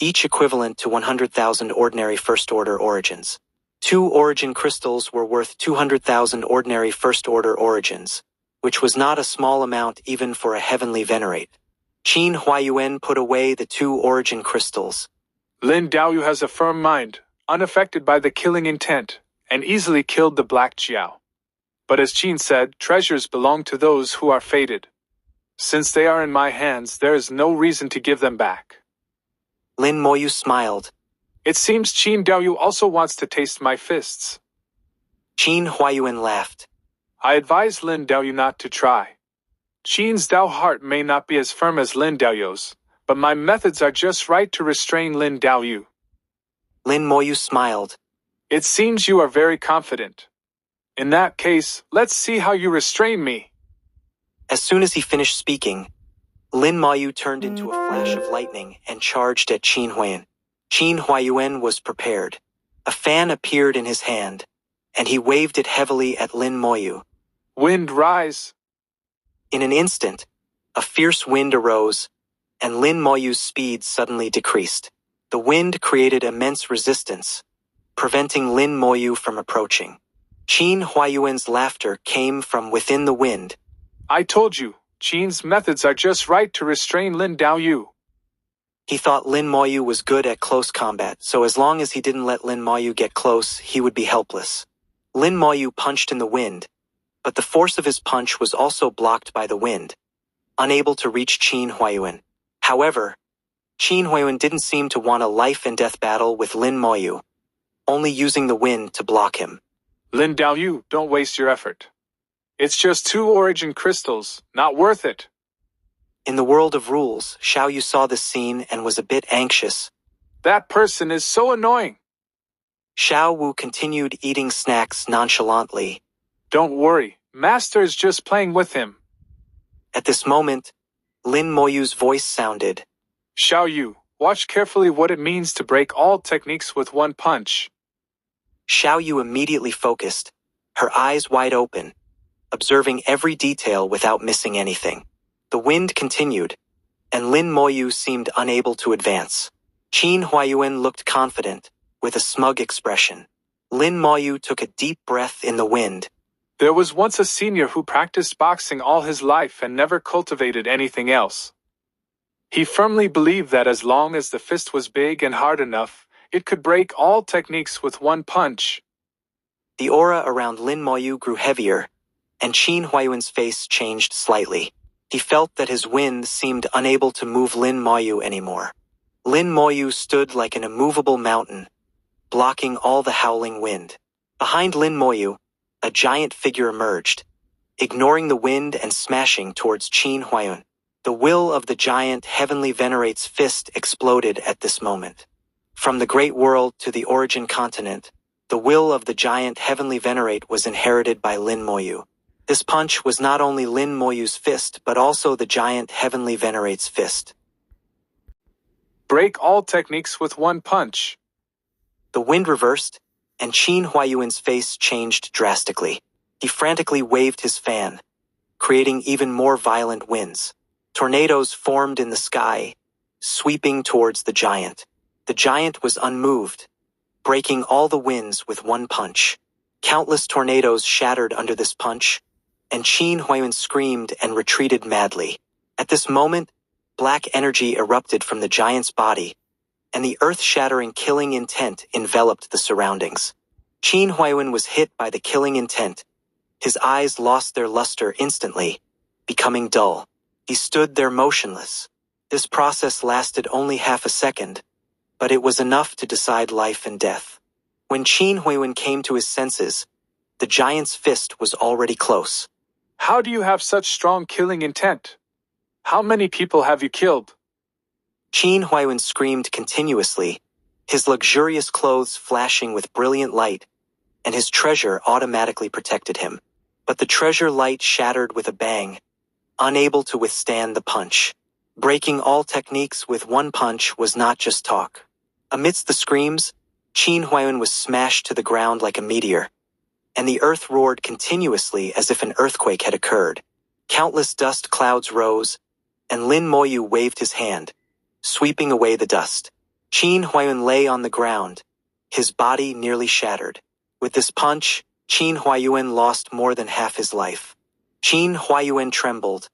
each equivalent to 100,000 ordinary 1st-order origins. 2 origin crystals were worth 200,000 ordinary 1st-order origins, which was not a small amount even for a heavenly venerate. Qin Huayuan put away the 2 origin crystals. Lin Daoyu has a firm mind, unaffected by the killing intent, and easily killed the Black Jiao. But as Qin said, treasures belong to those who are fated. Since they are in my hands, there is no reason to give them back. Lin Moyu smiled. It seems Qin Daoyu also wants to taste my fists. Qin Huayuan laughed. I advise Lin Daoyu not to try. Qin's Dao heart may not be as firm as Lin Daoyu's, but my methods are just right to restrain Lin Daoyu. Lin Moyu smiled. It seems you are very confident. In that case, let's see how you restrain me. As soon as he finished speaking, Lin Moyu turned into a flash of lightning and charged at Qin Huayuan. Qin Huayuan was prepared. A fan appeared in his hand, and he waved it heavily at Lin Moyu. Wind rise. In an instant, a fierce wind arose, and Lin Moyu's speed suddenly decreased. The wind created immense resistance, preventing Lin Moyu from approaching. Qin Huayuan's laughter came from within the wind. I told you, Qin's methods are just right to restrain Lin Daoyu. He thought Lin Moyu was good at close combat, so as long as he didn't let Lin Moyu get close, he would be helpless. Lin Moyu punched in the wind, but the force of his punch was also blocked by the wind, unable to reach Qin Huayuan. However, Qin Huayuan didn't seem to want a life-and-death battle with Lin Moyu, only using the wind to block him. Lin Daoyu, don't waste your effort. It's just 2 origin crystals, not worth it. In the world of rules, Xiao Yu saw this scene and was a bit anxious. That person is so annoying. Xiao Wu continued eating snacks nonchalantly. Don't worry, Master is just playing with him. At this moment, Lin Moyu's voice sounded. Xiao Yu, watch carefully what it means to break all techniques with 1 punch. Xiao Yu immediately focused, her eyes wide open, observing every detail without missing anything. The wind continued, and Lin Moyu seemed unable to advance. Qin Huayuan looked confident, with a smug expression. Lin Moyu took a deep breath in the wind. There was once a senior who practiced boxing all his life and never cultivated anything else. He firmly believed that as long as the fist was big and hard enough, it could break all techniques with one punch. The aura around Lin Moyu grew heavier, and Qin Huayuan's face changed slightly. He felt that his wind seemed unable to move Lin Moyu anymore. Lin Moyu stood like an immovable mountain, blocking all the howling wind. Behind Lin Moyu, a giant figure emerged, ignoring the wind and smashing towards Qin Huayuan. The will of the giant heavenly venerate's fist exploded at this moment. From the great world to the origin continent, the will of the giant heavenly venerate was inherited by Lin Moyu. This punch was not only Lin Moyu's fist but also the giant heavenly venerate's fist. Break all techniques with one punch. The wind reversed, and Qin Huayuan's face changed drastically. He frantically waved his fan, creating even more violent winds. Tornadoes formed in the sky, sweeping towards the giant. The giant was unmoved, breaking all the winds with one punch. Countless tornadoes shattered under this punch, and Qin Huayuan screamed and retreated madly. At this moment, black energy erupted from the giant's body, and the earth-shattering killing intent enveloped the surroundings. Qin Huayuan was hit by the killing intent. His eyes lost their luster instantly, becoming dull. He stood there motionless. This process lasted only half a second, but it was enough to decide life and death. When Qin Huayuan came to his senses, the giant's fist was already close. How do you have such strong killing intent? How many people have you killed? Qin Huayuan screamed continuously, his luxurious clothes flashing with brilliant light, and his treasure automatically protected him. But the treasure light shattered with a bang, unable to withstand the punch. Breaking all techniques with one punch was not just talk. Amidst the screams, Qin Huayuan was smashed to the ground like a meteor, and the earth roared continuously as if an earthquake had occurred. Countless dust clouds rose, and Lin Moyu waved his hand, sweeping away the dust. Qin Huayuan lay on the ground, his body nearly shattered. With this punch, Qin Huayuan lost more than half his life. Qin Huayuan trembled.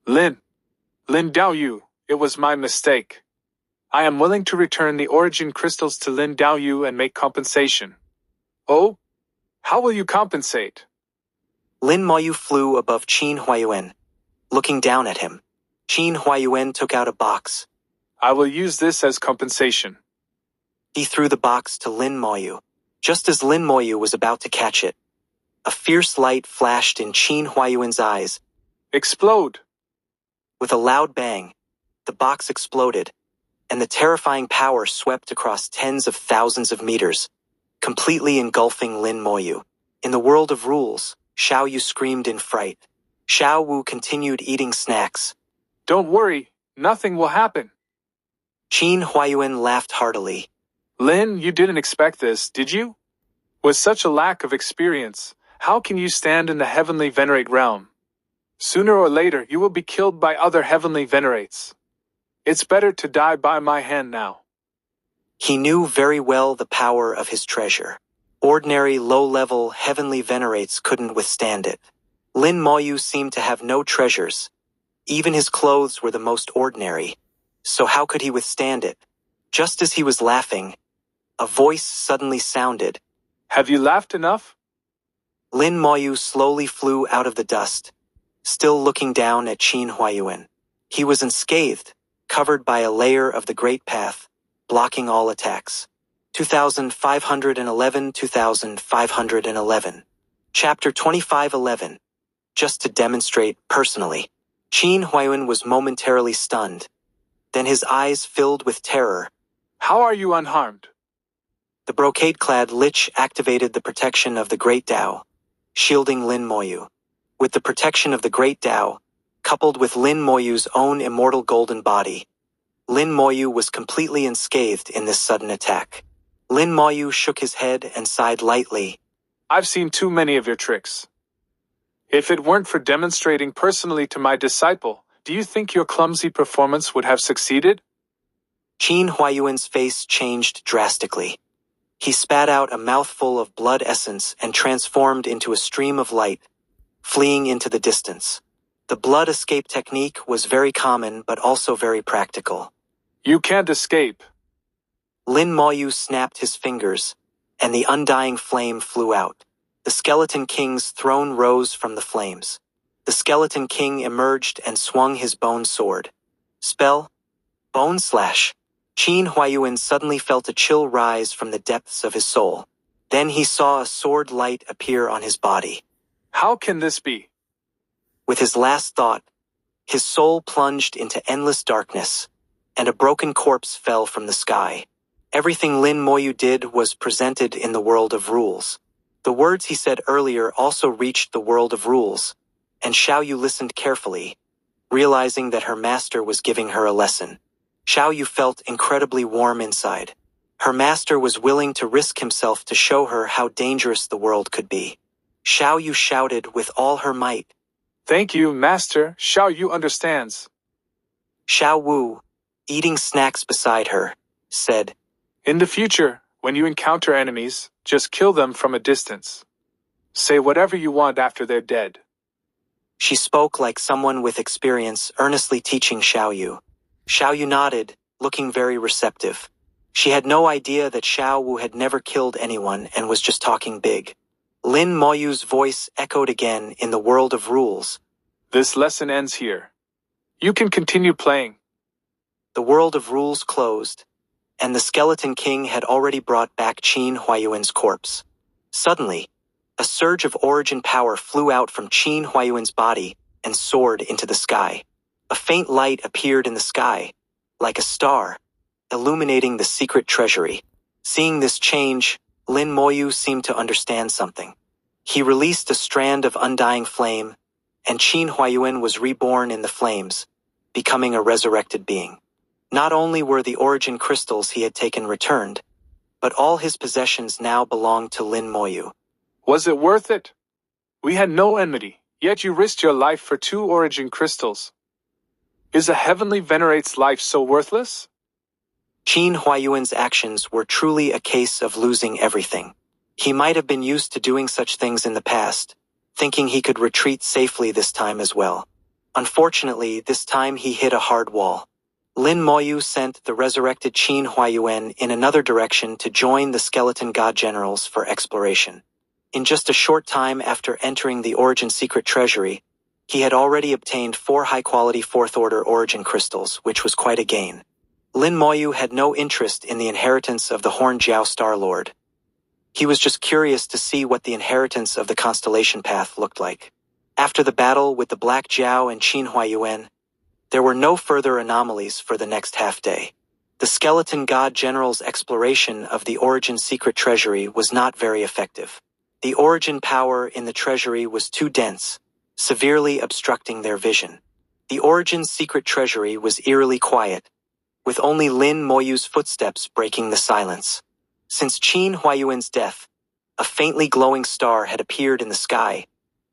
Lin Daoyu, it was my mistake. I am willing to return the origin crystals to Lin Daoyu and make compensation. Oh? How will you compensate? Lin Moyu flew above Qin Huayuan, looking down at him. Qin Huayuan took out a box. I will use this as compensation. He threw the box to Lin Moyu. Just as Lin Moyu was about to catch it, a fierce light flashed in Qin Huayuan's eyes. Explode! With a loud bang, the box exploded, and the terrifying power swept across tens of thousands of meters, completely engulfing Lin Moyu. In the world of rules, Xiao Yu screamed in fright. Xiao Wu continued eating snacks. Don't worry, nothing will happen. Qin Huayuan laughed heartily. Lin, you didn't expect this, did you? With such a lack of experience, how can you stand in the heavenly venerate realm? Sooner or later, you will be killed by other heavenly venerates. It's better to die by my hand now. He knew very well the power of his treasure. Ordinary low-level heavenly venerates couldn't withstand it. Lin Moyu seemed to have no treasures. Even his clothes were the most ordinary. So how could he withstand it? Just as he was laughing, a voice suddenly sounded. Have you laughed enough? Lin Moyu slowly flew out of the dust, still looking down at Qin Huayuan. He was unscathed, covered by a layer of the Great Path, blocking all attacks. 2511. Chapter 2511. Just to demonstrate personally. Qin Huayuan was momentarily stunned. Then his eyes filled with terror. How are you unharmed? The brocade-clad Lich activated the protection of the Great Tao, shielding Lin Moyu. With the protection of the Great Tao, coupled with Lin Moyu's own immortal golden body, Lin Moyu was completely unscathed in this sudden attack. Lin Moyu shook his head and sighed lightly. I've seen too many of your tricks. If it weren't for demonstrating personally to my disciple, do you think your clumsy performance would have succeeded? Qin Huayuan's face changed drastically. He spat out a mouthful of blood essence and transformed into a stream of light, fleeing into the distance. The blood escape technique was very common but also very practical. You can't escape. Lin Moyu snapped his fingers, and the undying flame flew out. The Skeleton King's throne rose from the flames. The Skeleton King emerged and swung his bone sword. Spell? Bone slash. Qin Huayuan suddenly felt a chill rise from the depths of his soul. Then he saw a sword light appear on his body. How can this be? With his last thought, his soul plunged into endless darkness, and a broken corpse fell from the sky. Everything Lin Moyu did was presented in the world of rules. The words he said earlier also reached the world of rules, and Xiaoyu listened carefully, realizing that her master was giving her a lesson. Xiaoyu felt incredibly warm inside. Her master was willing to risk himself to show her how dangerous the world could be. Xiaoyu shouted with all her might. Thank you, Master. Xiaoyu understands. Xiao Wu, eating snacks beside her, said, In the future, when you encounter enemies, just kill them from a distance. Say whatever you want after they're dead. She spoke like someone with experience, earnestly teaching Xiaoyu. Xiaoyu nodded, looking very receptive. She had no idea that Xiao Wu had never killed anyone and was just talking big. Lin Moyu's voice echoed again in the world of rules. This lesson ends here. You can continue playing. The world of rules closed, and the Skeleton King had already brought back Qin Huayuan's corpse. Suddenly, a surge of origin power flew out from Qin Huayuan's body and soared into the sky. A faint light appeared in the sky, like a star, illuminating the secret treasury. Seeing this change, Lin Moyu seemed to understand something. He released a strand of undying flame, and Qin Huayuan was reborn in the flames, becoming a resurrected being. Not only were the origin crystals he had taken returned, but all his possessions now belonged to Lin Moyu. Was it worth it? We had no enmity, yet you risked your life for 2 origin crystals. Is a heavenly venerate's life so worthless? Qin Huayuan's actions were truly a case of losing everything. He might have been used to doing such things in the past, thinking he could retreat safely this time as well. Unfortunately, this time he hit a hard wall. Lin Moyu sent the resurrected Qin Huayuan in another direction to join the skeleton god generals for exploration. In just a short time after entering the Origin Secret Treasury, he had already obtained 4 high-quality 4th-order Origin crystals, which was quite a gain. Lin Moyu had no interest in the inheritance of the Horned Jiao Star Lord. He was just curious to see what the inheritance of the constellation path looked like. After the battle with the Black Jiao and Qin Huayuan, there were no further anomalies for the next half-day. The skeleton god general's exploration of the Origin Secret Treasury was not very effective. The origin power in the treasury was too dense, severely obstructing their vision. The Origin Secret Treasury was eerily quiet, with only Lin Moyu's footsteps breaking the silence. Since Qin Huayuan's death, a faintly glowing star had appeared in the sky,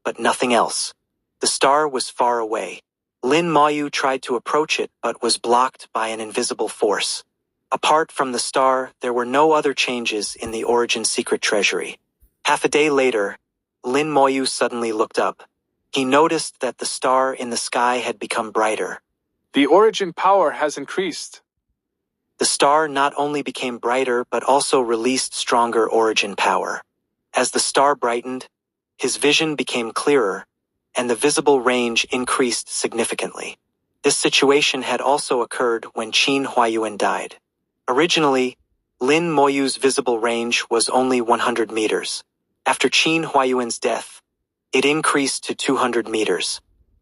but nothing else. The star was far away. Lin Moyu tried to approach it but was blocked by an invisible force. Apart from the star, there were no other changes in the Origin Secret Treasury. Half a day later, Lin Moyu suddenly looked up. He noticed that the star in the sky had become brighter. The origin power has increased. The star not only became brighter but also released stronger origin power. As the star brightened, his vision became clearer, and the visible range increased significantly. This situation had also occurred when Qin Huayuan died. Originally, Lin Moyu's visible range was only 100 meters. After Qin Huayuan's death, it increased to 200 meters.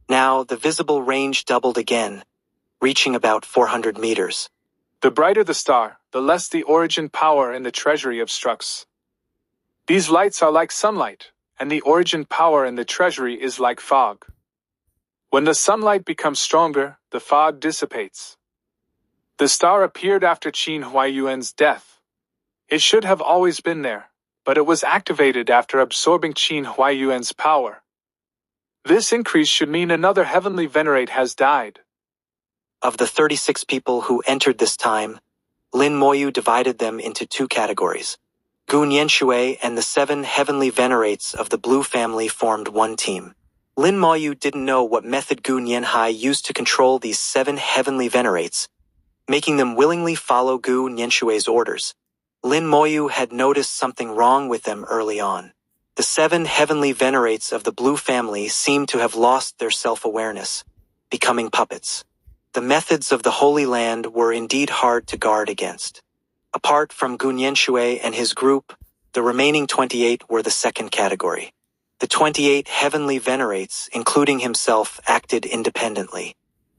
Now, the visible range doubled again, reaching about 400 meters. The brighter the star, the less the origin power in the treasury obstructs. These lights are like sunlight, and the origin power in the treasury is like fog. When the sunlight becomes stronger, the fog dissipates. The star appeared after Qin Huayuan's death. It should have always been there, but it was activated after absorbing Qin Huayuan's power. This increase should mean another heavenly venerate has died. Of the 36 people who entered this time, Lin Moyu divided them into 2 categories. Gun Yenshui and the 7 heavenly venerates of the Blue family formed one team. Lin Moyu didn't know what method Gu Nianhai used to control these 7 heavenly venerates, making them willingly follow Gu Nianshui's orders. Lin Moyu had noticed something wrong with them early on. The 7 heavenly venerates of the Blue family seemed to have lost their self-awareness, becoming puppets. The methods of the Holy Land were indeed hard to guard against. Apart from Gu Nianshui and his group, the remaining 28 were the second category. The 28 heavenly venerates, including himself, acted independently.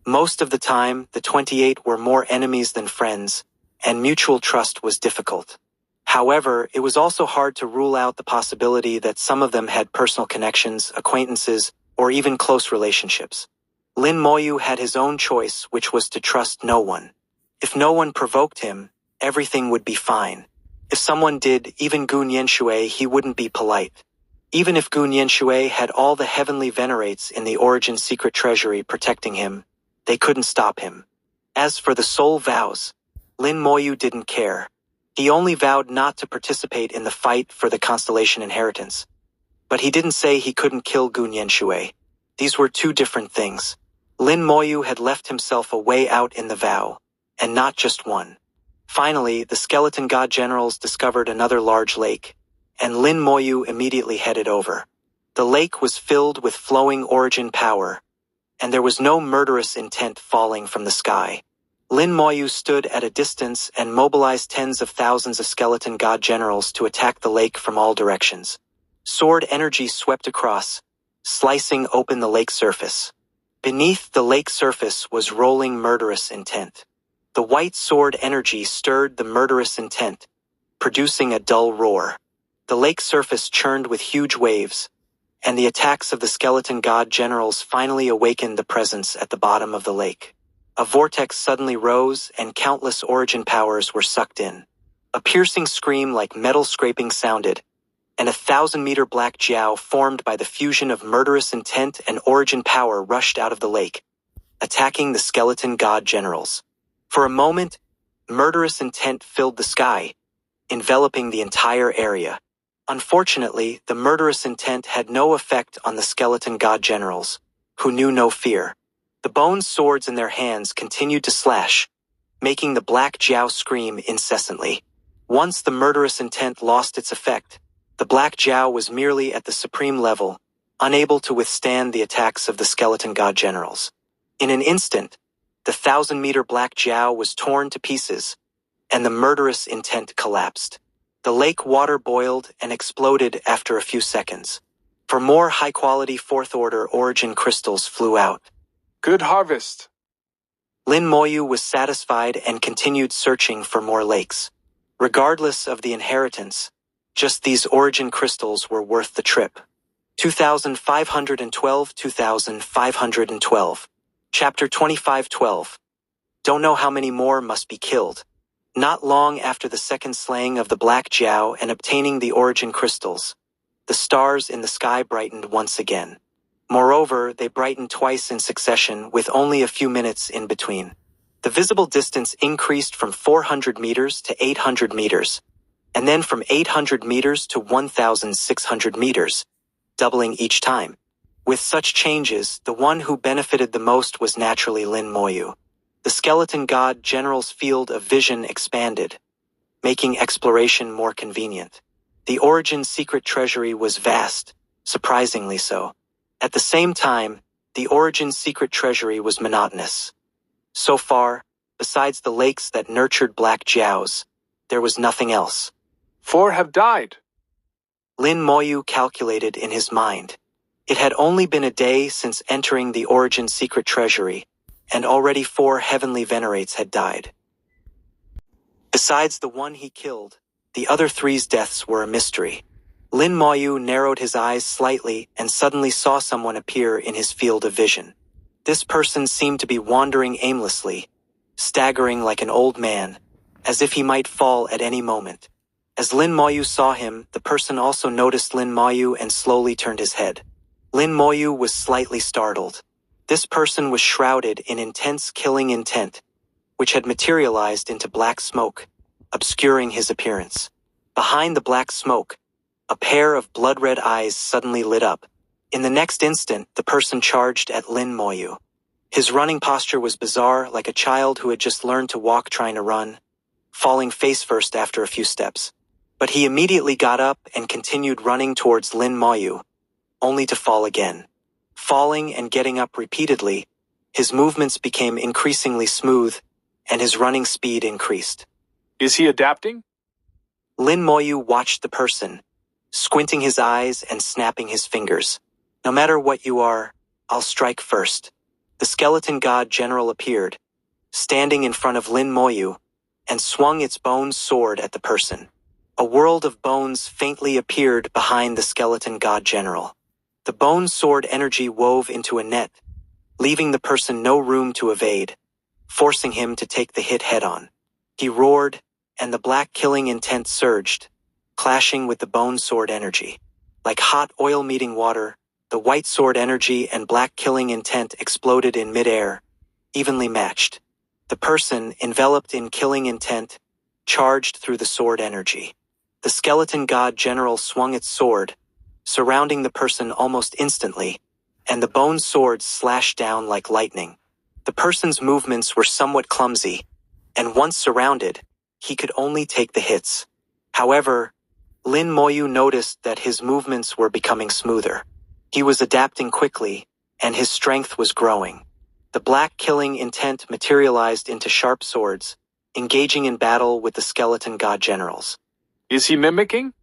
Most of the time, the 28 were more enemies than friends, and mutual trust was difficult. However, it was also hard to rule out the possibility that some of them had personal connections, acquaintances, or even close relationships. Lin Moyu had his own choice, which was to trust no one. If no one provoked him, everything would be fine. If someone did, even Gu Nianshui, he wouldn't be polite. Even if Gu Nianshui had all the heavenly venerates in the Origin secret treasury protecting him, they couldn't stop him. As for the soul vows, Lin Moyu didn't care. He only vowed not to participate in the fight for the constellation inheritance. But he didn't say he couldn't kill Gu Nianshui. These were 2 different things. Lin Moyu had left himself a way out in the vow, and not just one. Finally, the skeleton god generals discovered another large lake, and Lin Moyu immediately headed over. The lake was filled with flowing Origin power, and there was no murderous intent falling from the sky. Lin Moyu stood at a distance and mobilized tens of thousands of skeleton god generals to attack the lake from all directions. Sword energy swept across, slicing open the lake surface. Beneath the lake surface was rolling murderous intent. The white sword energy stirred the murderous intent, producing a dull roar. The lake surface churned with huge waves, and the attacks of the skeleton god generals finally awakened the presence at the bottom of the lake. A vortex suddenly rose, and countless Origin powers were sucked in. A piercing scream like metal scraping sounded, and 1,000-meter black jiao formed by the fusion of murderous intent and Origin power rushed out of the lake, attacking the skeleton god generals. For a moment, murderous intent filled the sky, enveloping the entire area. Unfortunately, the murderous intent had no effect on the skeleton god generals, who knew no fear. The bone swords in their hands continued to slash, making the black jiao scream incessantly. Once the murderous intent lost its effect, the black jiao was merely at the supreme level, unable to withstand the attacks of the skeleton god generals. In an instant, the 1,000-meter black jiao was torn to pieces, and the murderous intent collapsed. The lake water boiled and exploded after a few seconds. For more high-quality 4th-order Origin crystals flew out. Good harvest. Lin Moyu was satisfied and continued searching for more lakes. Regardless of the inheritance, just these Origin crystals were worth the trip. 2512 2512. Chapter 2512. Don't know how many more must be killed. Not long after the second slaying of the Black Jiao and obtaining the Origin crystals, the stars in the sky brightened once again. Moreover, they brightened twice in succession with only a few minutes in between. The visible distance increased from 400 meters to 800 meters, and then from 800 meters to 1,600 meters, doubling each time. With such changes, the one who benefited the most was naturally Lin Moyu. The skeleton god general's field of vision expanded, making exploration more convenient. The Origin secret treasury was vast, surprisingly so. At the same time, the Origin secret treasury was monotonous. So far, besides the lakes that nurtured black jiaos, there was nothing else. 4 have died. Lin Moyu calculated in his mind. It had only been a day since entering the Origin secret treasury, and already 4 heavenly venerates had died. Besides the one he killed, the other 3's deaths were a mystery. Lin Moyu narrowed his eyes slightly and suddenly saw someone appear in his field of vision. This person seemed to be wandering aimlessly, staggering like an old man, as if he might fall at any moment. As Lin Moyu saw him, the person also noticed Lin Moyu and slowly turned his head. Lin Moyu was slightly startled. This person was shrouded in intense killing intent, which had materialized into black smoke, obscuring his appearance. Behind the black smoke, a pair of blood-red eyes suddenly lit up, In the next instant, the person charged at Lin Moyu. His running posture was bizarre, like a child who had just learned to walk trying to run, falling face first after a few steps. But he immediately got up and continued running towards Lin Moyu, only to fall again. Falling and getting up repeatedly, his movements became increasingly smooth, and his running speed increased. Is he adapting? Lin Moyu watched the person, squinting his eyes and snapping his fingers. No matter what you are, I'll strike first. The skeleton god general appeared, standing in front of Lin Moyu, and swung its bone sword at the person. A world of bones faintly appeared behind the skeleton god general. The bone sword energy wove into a net, leaving the person no room to evade, forcing him to take the hit head-on. He roared, and the black killing intent surged, clashing with the bone sword energy. Like hot oil meeting water, the white sword energy and black killing intent exploded in midair, evenly matched. The person, enveloped in killing intent, charged through the sword energy. The skeleton god general swung its sword, surrounding the person almost instantly, and the bone sword slashed down like lightning. The person's movements were somewhat clumsy, and once surrounded, he could only take the hits. However, Lin Moyu noticed that his movements were becoming smoother. He was adapting quickly, and his strength was growing. The black killing intent materialized into sharp swords, engaging in battle with the skeleton god generals. Is he mimicking?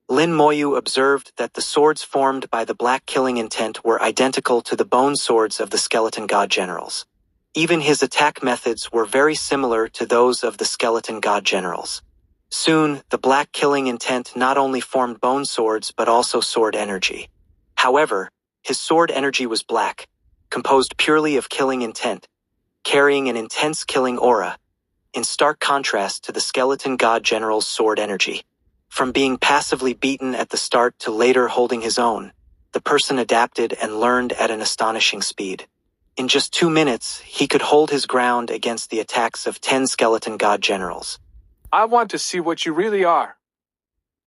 Lin Moyu observed that the swords formed by the black killing intent were identical to the bone swords of the skeleton god generals. Even his attack methods were very similar to those of the skeleton god generals. Soon, the black killing intent not only formed bone swords but also sword energy. However, his sword energy was black, composed purely of killing intent, carrying an intense killing aura, in stark contrast to the skeleton god general's sword energy. From being passively beaten at the start to later holding his own, the person adapted and learned at an astonishing speed. In just 2 minutes, he could hold his ground against the attacks of 10 skeleton god generals. I want to see what you really are.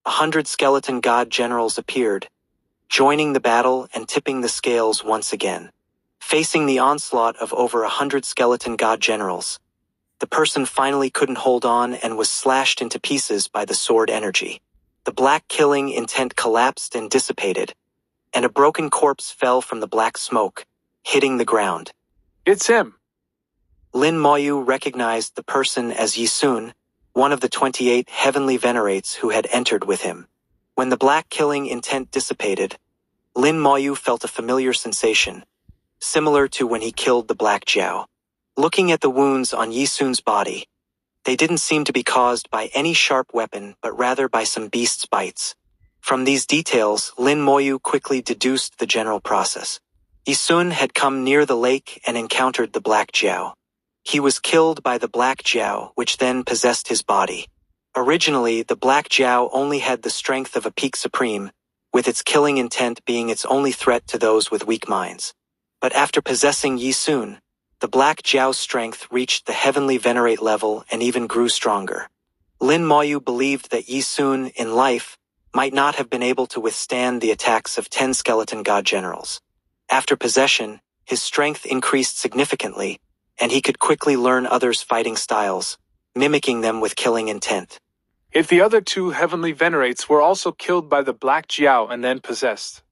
100 skeleton god generals appeared, joining the battle and tipping the scales once again. Facing the onslaught of over 100 skeleton god generals, the person finally couldn't hold on and was slashed into pieces by the sword energy. The black killing intent collapsed and dissipated, and a broken corpse fell from the black smoke, hitting the ground. It's him. Lin Moyu recognized the person as Yisun, one of the 28 heavenly venerates who had entered with him. When the black killing intent dissipated, Lin Moyu felt a familiar sensation, similar to when he killed the Black Jiao. Looking at the wounds on Yisun's body, they didn't seem to be caused by any sharp weapon but rather by some beast's bites. From these details, Lin Moyu quickly deduced the general process. Yisun had come near the lake and encountered the Black Jiao. He was killed by the Black Jiao, which then possessed his body. Originally, the Black Jiao only had the strength of a peak supreme, with its killing intent being its only threat to those with weak minds. But after possessing Yisun, the Black Jiao's strength reached the heavenly venerate level and even grew stronger. Lin Moyu believed that Yisun, in life, might not have been able to withstand the attacks of 10 skeleton god generals. After possession, his strength increased significantly, and he could quickly learn others' fighting styles, mimicking them with killing intent. If the other 2 heavenly venerates were also killed by the Black Jiao and then possessed.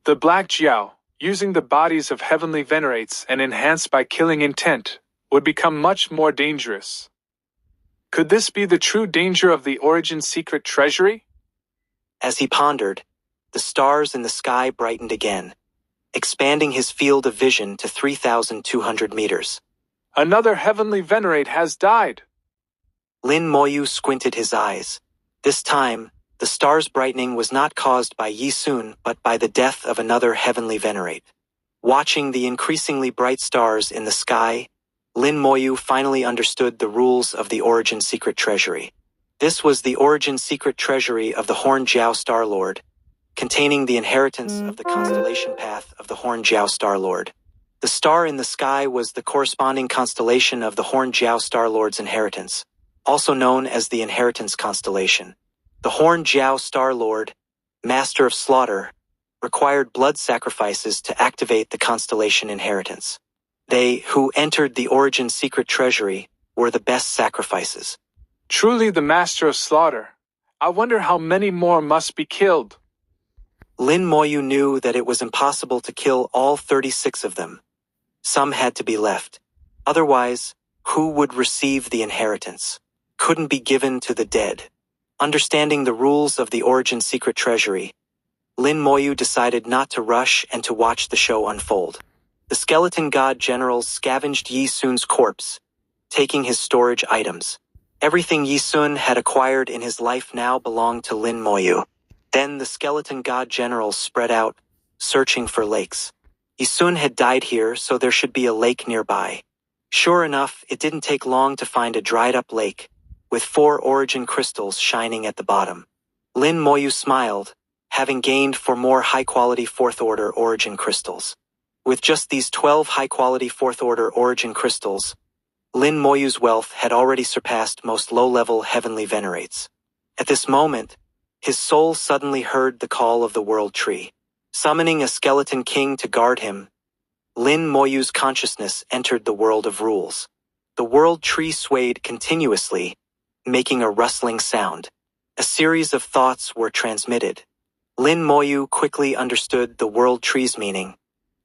The Black Jiao, using the bodies of heavenly venerates and enhanced by killing intent, would become much more dangerous. Could this be the true danger of the Origin Secret Treasury? As he pondered, the stars in the sky brightened again, expanding his field of vision to 3,200 meters. Another heavenly venerate has died. Lin Moyu squinted his eyes. This time, the star's brightening was not caused by Yisun but by the death of another heavenly venerate. Watching the increasingly bright stars in the sky, Lin Moyu finally understood the rules of the Origin Secret Treasury. This was the Origin Secret Treasury of the Horn Jiao Star Lord, containing the inheritance of the constellation path of the Horn Jiao Star Lord. The star in the sky was the corresponding constellation of the Horn Jiao Star Lord's inheritance, also known as the Inheritance Constellation. The Horn Jiao Star Lord, Master of Slaughter, required blood sacrifices to activate the constellation inheritance. They who entered the Origin secret treasury were the best sacrifices. Truly the master of slaughter. I wonder how many more must be killed. Lin Moyu knew that it was impossible to kill all 36 of them. Some had to be left. Otherwise, who would receive the inheritance? Couldn't be given to the dead. Understanding the rules of the Origin secret treasury, Lin Moyu decided not to rush and to watch the show unfold. The skeleton god generals scavenged Yi Sun's corpse, taking his storage items. Everything Yi Sun had acquired in his life now belonged to Lin Moyu. Then the skeleton god generals spread out, searching for lakes. Yi Sun had died here, so there should be a lake nearby. Sure enough, it didn't take long to find a dried-up lake, with 4 origin crystals shining at the bottom. Lin Moyu smiled, having gained 4 more high-quality 4th-order origin crystals. With just these 12 high-quality 4th-order origin crystals, Lin Moyu's wealth had already surpassed most low-level heavenly venerates. At this moment, his soul suddenly heard the call of the World Tree. Summoning a skeleton king to guard him, Lin Moyu's consciousness entered the world of rules. The World Tree swayed continuously, making a rustling sound. A series of thoughts were transmitted. Lin Moyu quickly understood the World Tree's meaning.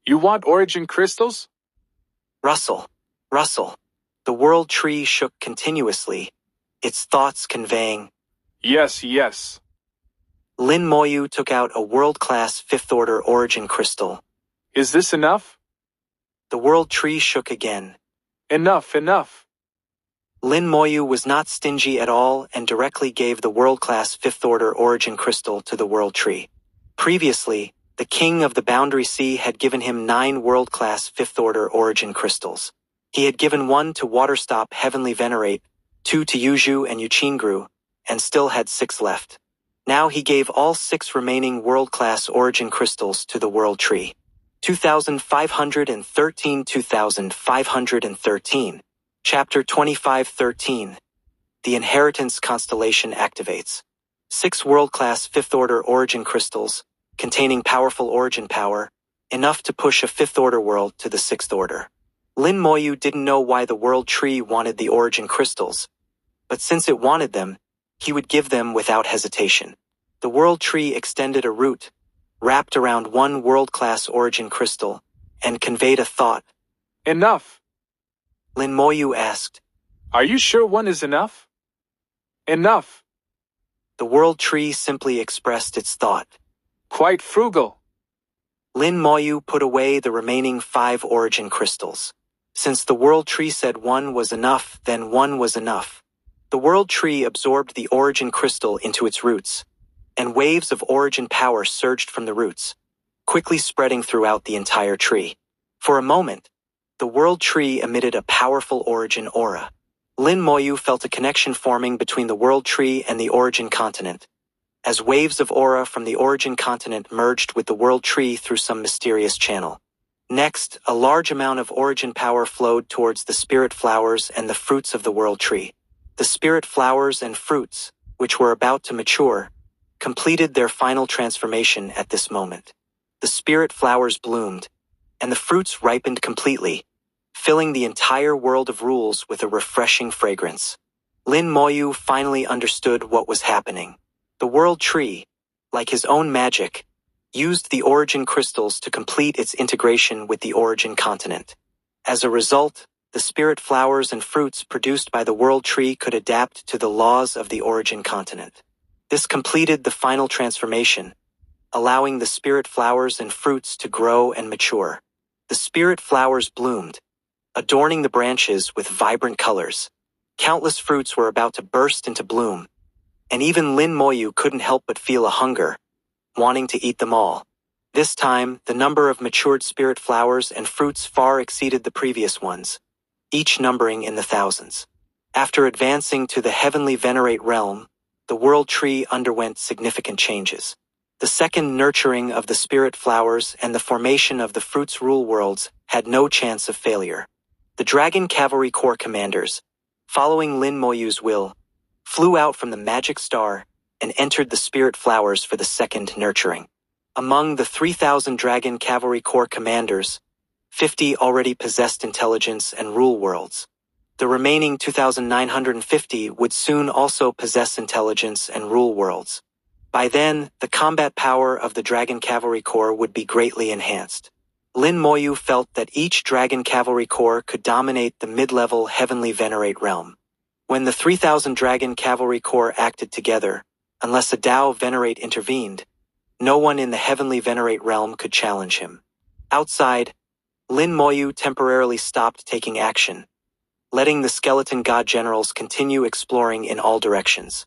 You want origin crystals? Rustle, rustle. The World Tree shook continuously, its thoughts conveying, Yes, yes. Lin Moyu took out a world-class 5th-order origin crystal. Is this enough? The World Tree shook again. Enough, enough. Lin Moyu was not stingy at all and directly gave the world-class 5th-order origin crystal to the World Tree. Previously, the King of the Boundary Sea had given him 9 world-class 5th-order origin crystals. He had given 1 to Waterstop Heavenly Venerate, 2 to Yuju and Yuchingru, and still had 6 left. Now he gave all 6 remaining world-class origin crystals to the World Tree. 2513 2513. Chapter 2513. The Inheritance Constellation activates. 6 world-class 5th-order origin crystals, containing powerful origin power, enough to push a 5th-order world to the 6th order. Lin Moyu didn't know why the World Tree wanted the origin crystals, but since it wanted them, he would give them without hesitation. The World Tree extended a root, wrapped around 1 world-class origin crystal, and conveyed a thought. Enough. Lin Moyu asked, Are you sure 1 is enough? Enough. The World Tree simply expressed its thought. Quite frugal. Lin Moyu put away the remaining 5 origin crystals. Since the World Tree said 1 was enough, then 1 was enough. The World Tree absorbed the origin crystal into its roots, and waves of origin power surged from the roots, quickly spreading throughout the entire tree. For a moment, the World Tree emitted a powerful origin aura. Lin Moyu felt a connection forming between the World Tree and the origin continent, as waves of aura from the origin continent merged with the World Tree through some mysterious channel. Next, a large amount of origin power flowed towards the spirit flowers and the fruits of the World Tree. The spirit flowers and fruits, which were about to mature, completed their final transformation at this moment. The spirit flowers bloomed, and the fruits ripened completely, filling the entire world of rules with a refreshing fragrance. Lin Moyu finally understood what was happening. The World Tree, like his own magic, used the origin crystals to complete its integration with the origin continent. As a result, the spirit flowers and fruits produced by the World Tree could adapt to the laws of the origin continent. This completed the final transformation, allowing the spirit flowers and fruits to grow and mature. The spirit flowers bloomed, adorning the branches with vibrant colors. Countless fruits were about to burst into bloom, and even Lin Moyu couldn't help but feel a hunger, wanting to eat them all. This time, the number of matured spirit flowers and fruits far exceeded the previous ones, each numbering in the thousands. After advancing to the heavenly venerate realm, the World Tree underwent significant changes. The second nurturing of the spirit flowers and the formation of the fruits rule worlds had no chance of failure. The Dragon Cavalry Corps commanders, following Lin Moyu's will, flew out from the magic star and entered the spirit flowers for the second nurturing. Among the 3,000 Dragon Cavalry Corps commanders, 50 already possessed intelligence and rule worlds. The remaining 2,950 would soon also possess intelligence and rule worlds. By then, the combat power of the Dragon Cavalry Corps would be greatly enhanced. Lin Moyu felt that each Dragon Cavalry Corps could dominate the mid-level Heavenly Venerate realm. When the 3,000 Dragon Cavalry Corps acted together, unless a Tao Venerate intervened, no one in the Heavenly Venerate realm could challenge him. Outside, Lin Moyu temporarily stopped taking action, letting the skeleton god generals continue exploring in all directions.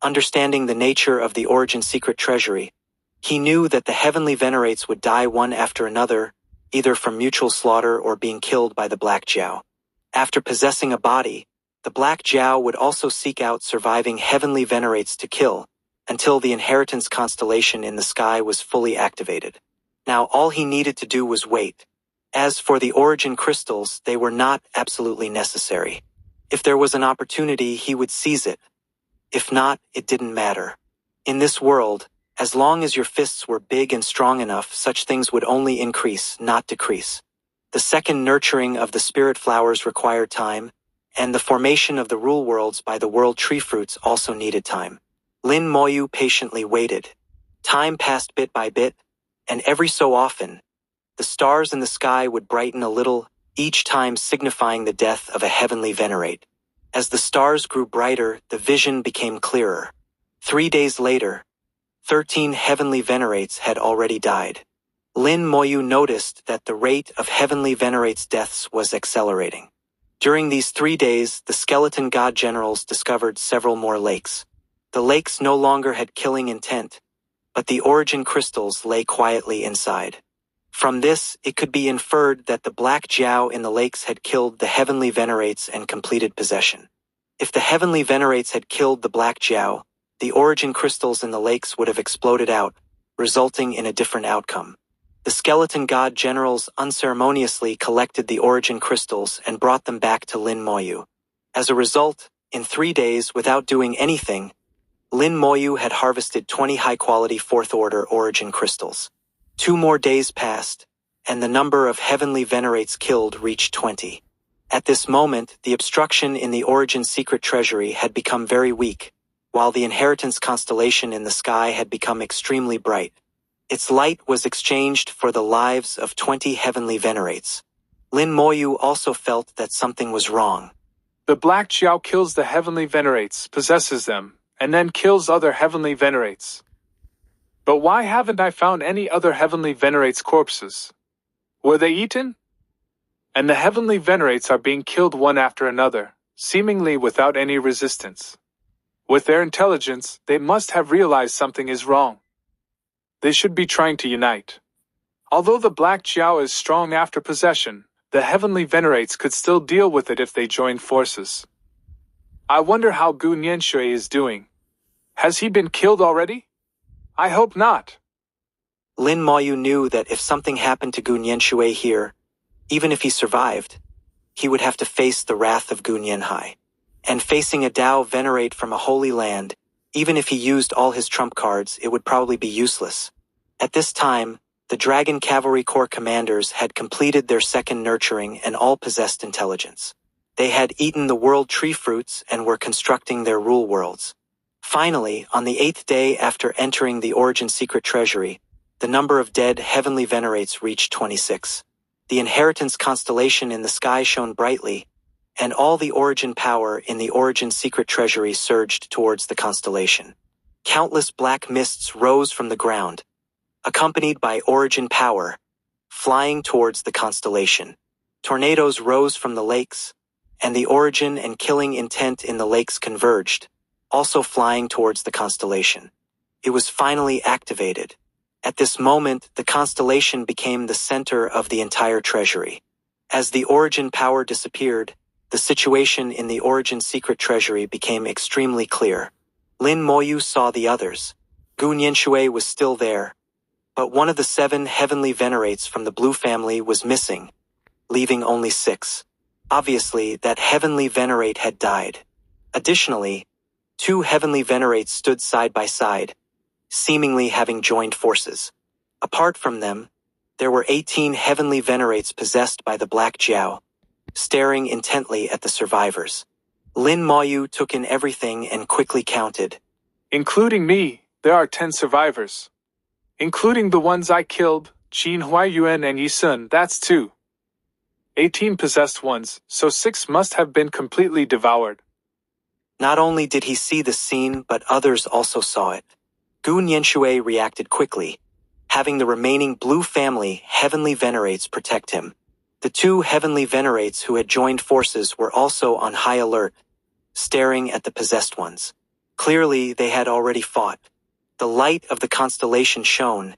Understanding the nature of the Origin Secret Treasury, he knew that the Heavenly Venerates would die one after another, either from mutual slaughter or being killed by the Black Jiao. After possessing a body, the Black Jiao would also seek out surviving Heavenly Venerates to kill, until the Inheritance constellation in the sky was fully activated. Now all he needed to do was wait. As for the Origin crystals, they were not absolutely necessary. If there was an opportunity, he would seize it. If not, it didn't matter. In this world, as long as your fists were big and strong enough, such things would only increase, not decrease. The second nurturing of the spirit flowers required time, and the formation of the rule worlds by the world tree fruits also needed time. Lin Moyu patiently waited. Time passed bit by bit, and every so often, the stars in the sky would brighten a little, each time signifying the death of a Heavenly Venerate. As the stars grew brighter, the vision became clearer. 3 days later, 13 Heavenly Venerates had already died. Lin Moyu noticed that the rate of Heavenly Venerates' deaths was accelerating. During these 3 days, the skeleton god generals discovered several more lakes. The lakes no longer had killing intent, but the Origin crystals lay quietly inside. From this, it could be inferred that the Black Jiao in the lakes had killed the Heavenly Venerates and completed possession. If the Heavenly Venerates had killed the Black Jiao, the Origin crystals in the lakes would have exploded out, resulting in a different outcome. The skeleton god generals unceremoniously collected the Origin crystals and brought them back to Lin Moyu. As a result, in 3 days without doing anything, Lin Moyu had harvested 20 high-quality 4th-order Origin crystals. 2 more days passed, and the number of Heavenly Venerates killed reached 20. At this moment, the obstruction in the Origin Secret Treasury had become very weak, while the Inheritance constellation in the sky had become extremely bright. Its light was exchanged for the lives of 20 Heavenly Venerates. Lin Moyu also felt that something was wrong. The Black Jiao kills the Heavenly Venerates, possesses them, and then kills other Heavenly Venerates. But why haven't I found any other Heavenly Venerates' corpses? Were they eaten? And the Heavenly Venerates are being killed one after another, seemingly without any resistance. With their intelligence, they must have realized something is wrong. They should be trying to unite. Although the Black Jiao is strong after possession, the Heavenly Venerates could still deal with it if they join forces. I wonder how Gu Nianshui is doing. Has he been killed already? I hope not. Lin Moyu knew that if something happened to Gu Nianshui here, even if he survived, he would have to face the wrath of Gu Nianhai. And facing a Tao Venerate from a holy land, even if he used all his trump cards, it would probably be useless. At this time, the Dragon Cavalry Corps commanders had completed their second nurturing and all possessed intelligence. They had eaten the world tree fruits and were constructing their rule worlds. Finally, on the 8th day after entering the Origin Secret Treasury, the number of dead Heavenly Venerates reached 26. The Inheritance constellation in the sky shone brightly, and all the Origin power in the Origin Secret Treasury surged towards the constellation. Countless black mists rose from the ground, accompanied by Origin power, flying towards the constellation. Tornadoes rose from the lakes, and the Origin and killing intent in the lakes converged, also flying towards the constellation. It was finally activated. At this moment, the constellation became the center of the entire treasury. As the Origin power disappeared, the situation in the Origin Secret Treasury became extremely clear. Lin Moyu saw the others. Gu Nianshui was still there, but one of the 7 Heavenly Venerates from the Blue family was missing, leaving only 6. Obviously, that Heavenly Venerate had died. Additionally, 2 Heavenly Venerates stood side by side, seemingly having joined forces. Apart from them, there were 18 heavenly venerates possessed by the Black Jiao, staring intently at the survivors. Lin Moyu took in everything and quickly counted. Including me, there are 10 survivors. Including the ones I killed, Qin Huaiyuan and Yi Sun, that's 2. 18 possessed ones, so 6 must have been completely devoured. Not only did he see the scene, but others also saw it. Gu Nianshui reacted quickly, having the remaining Blue family heavenly venerates protect him. The 2 heavenly venerates who had joined forces were also on high alert, staring at the possessed ones. Clearly, they had already fought. The light of the constellation shone,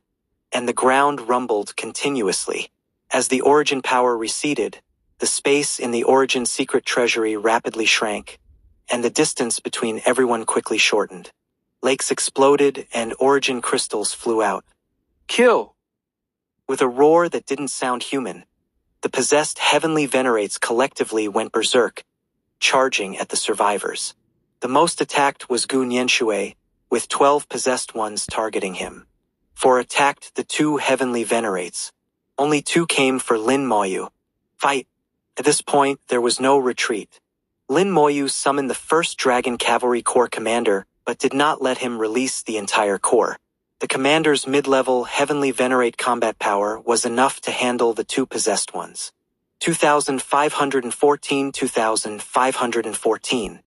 and the ground rumbled continuously. As the origin power receded, the space in the origin secret treasury rapidly shrank, and the distance between everyone quickly shortened. Lakes exploded and origin crystals flew out. Kill! With a roar that didn't sound human, the possessed heavenly venerates collectively went berserk, charging at the survivors. The most attacked was Gu Nianshui, with 12 possessed ones targeting him. 4 attacked the 2 heavenly venerates. Only 2 came for Lin Moyu. Fight! At this point, there was no retreat. Lin Moyu summoned the 1st Dragon Cavalry Corps commander, but did not let him release the entire corps. The commander's mid-level heavenly venerate combat power was enough to handle the 2 possessed ones. 2514-2514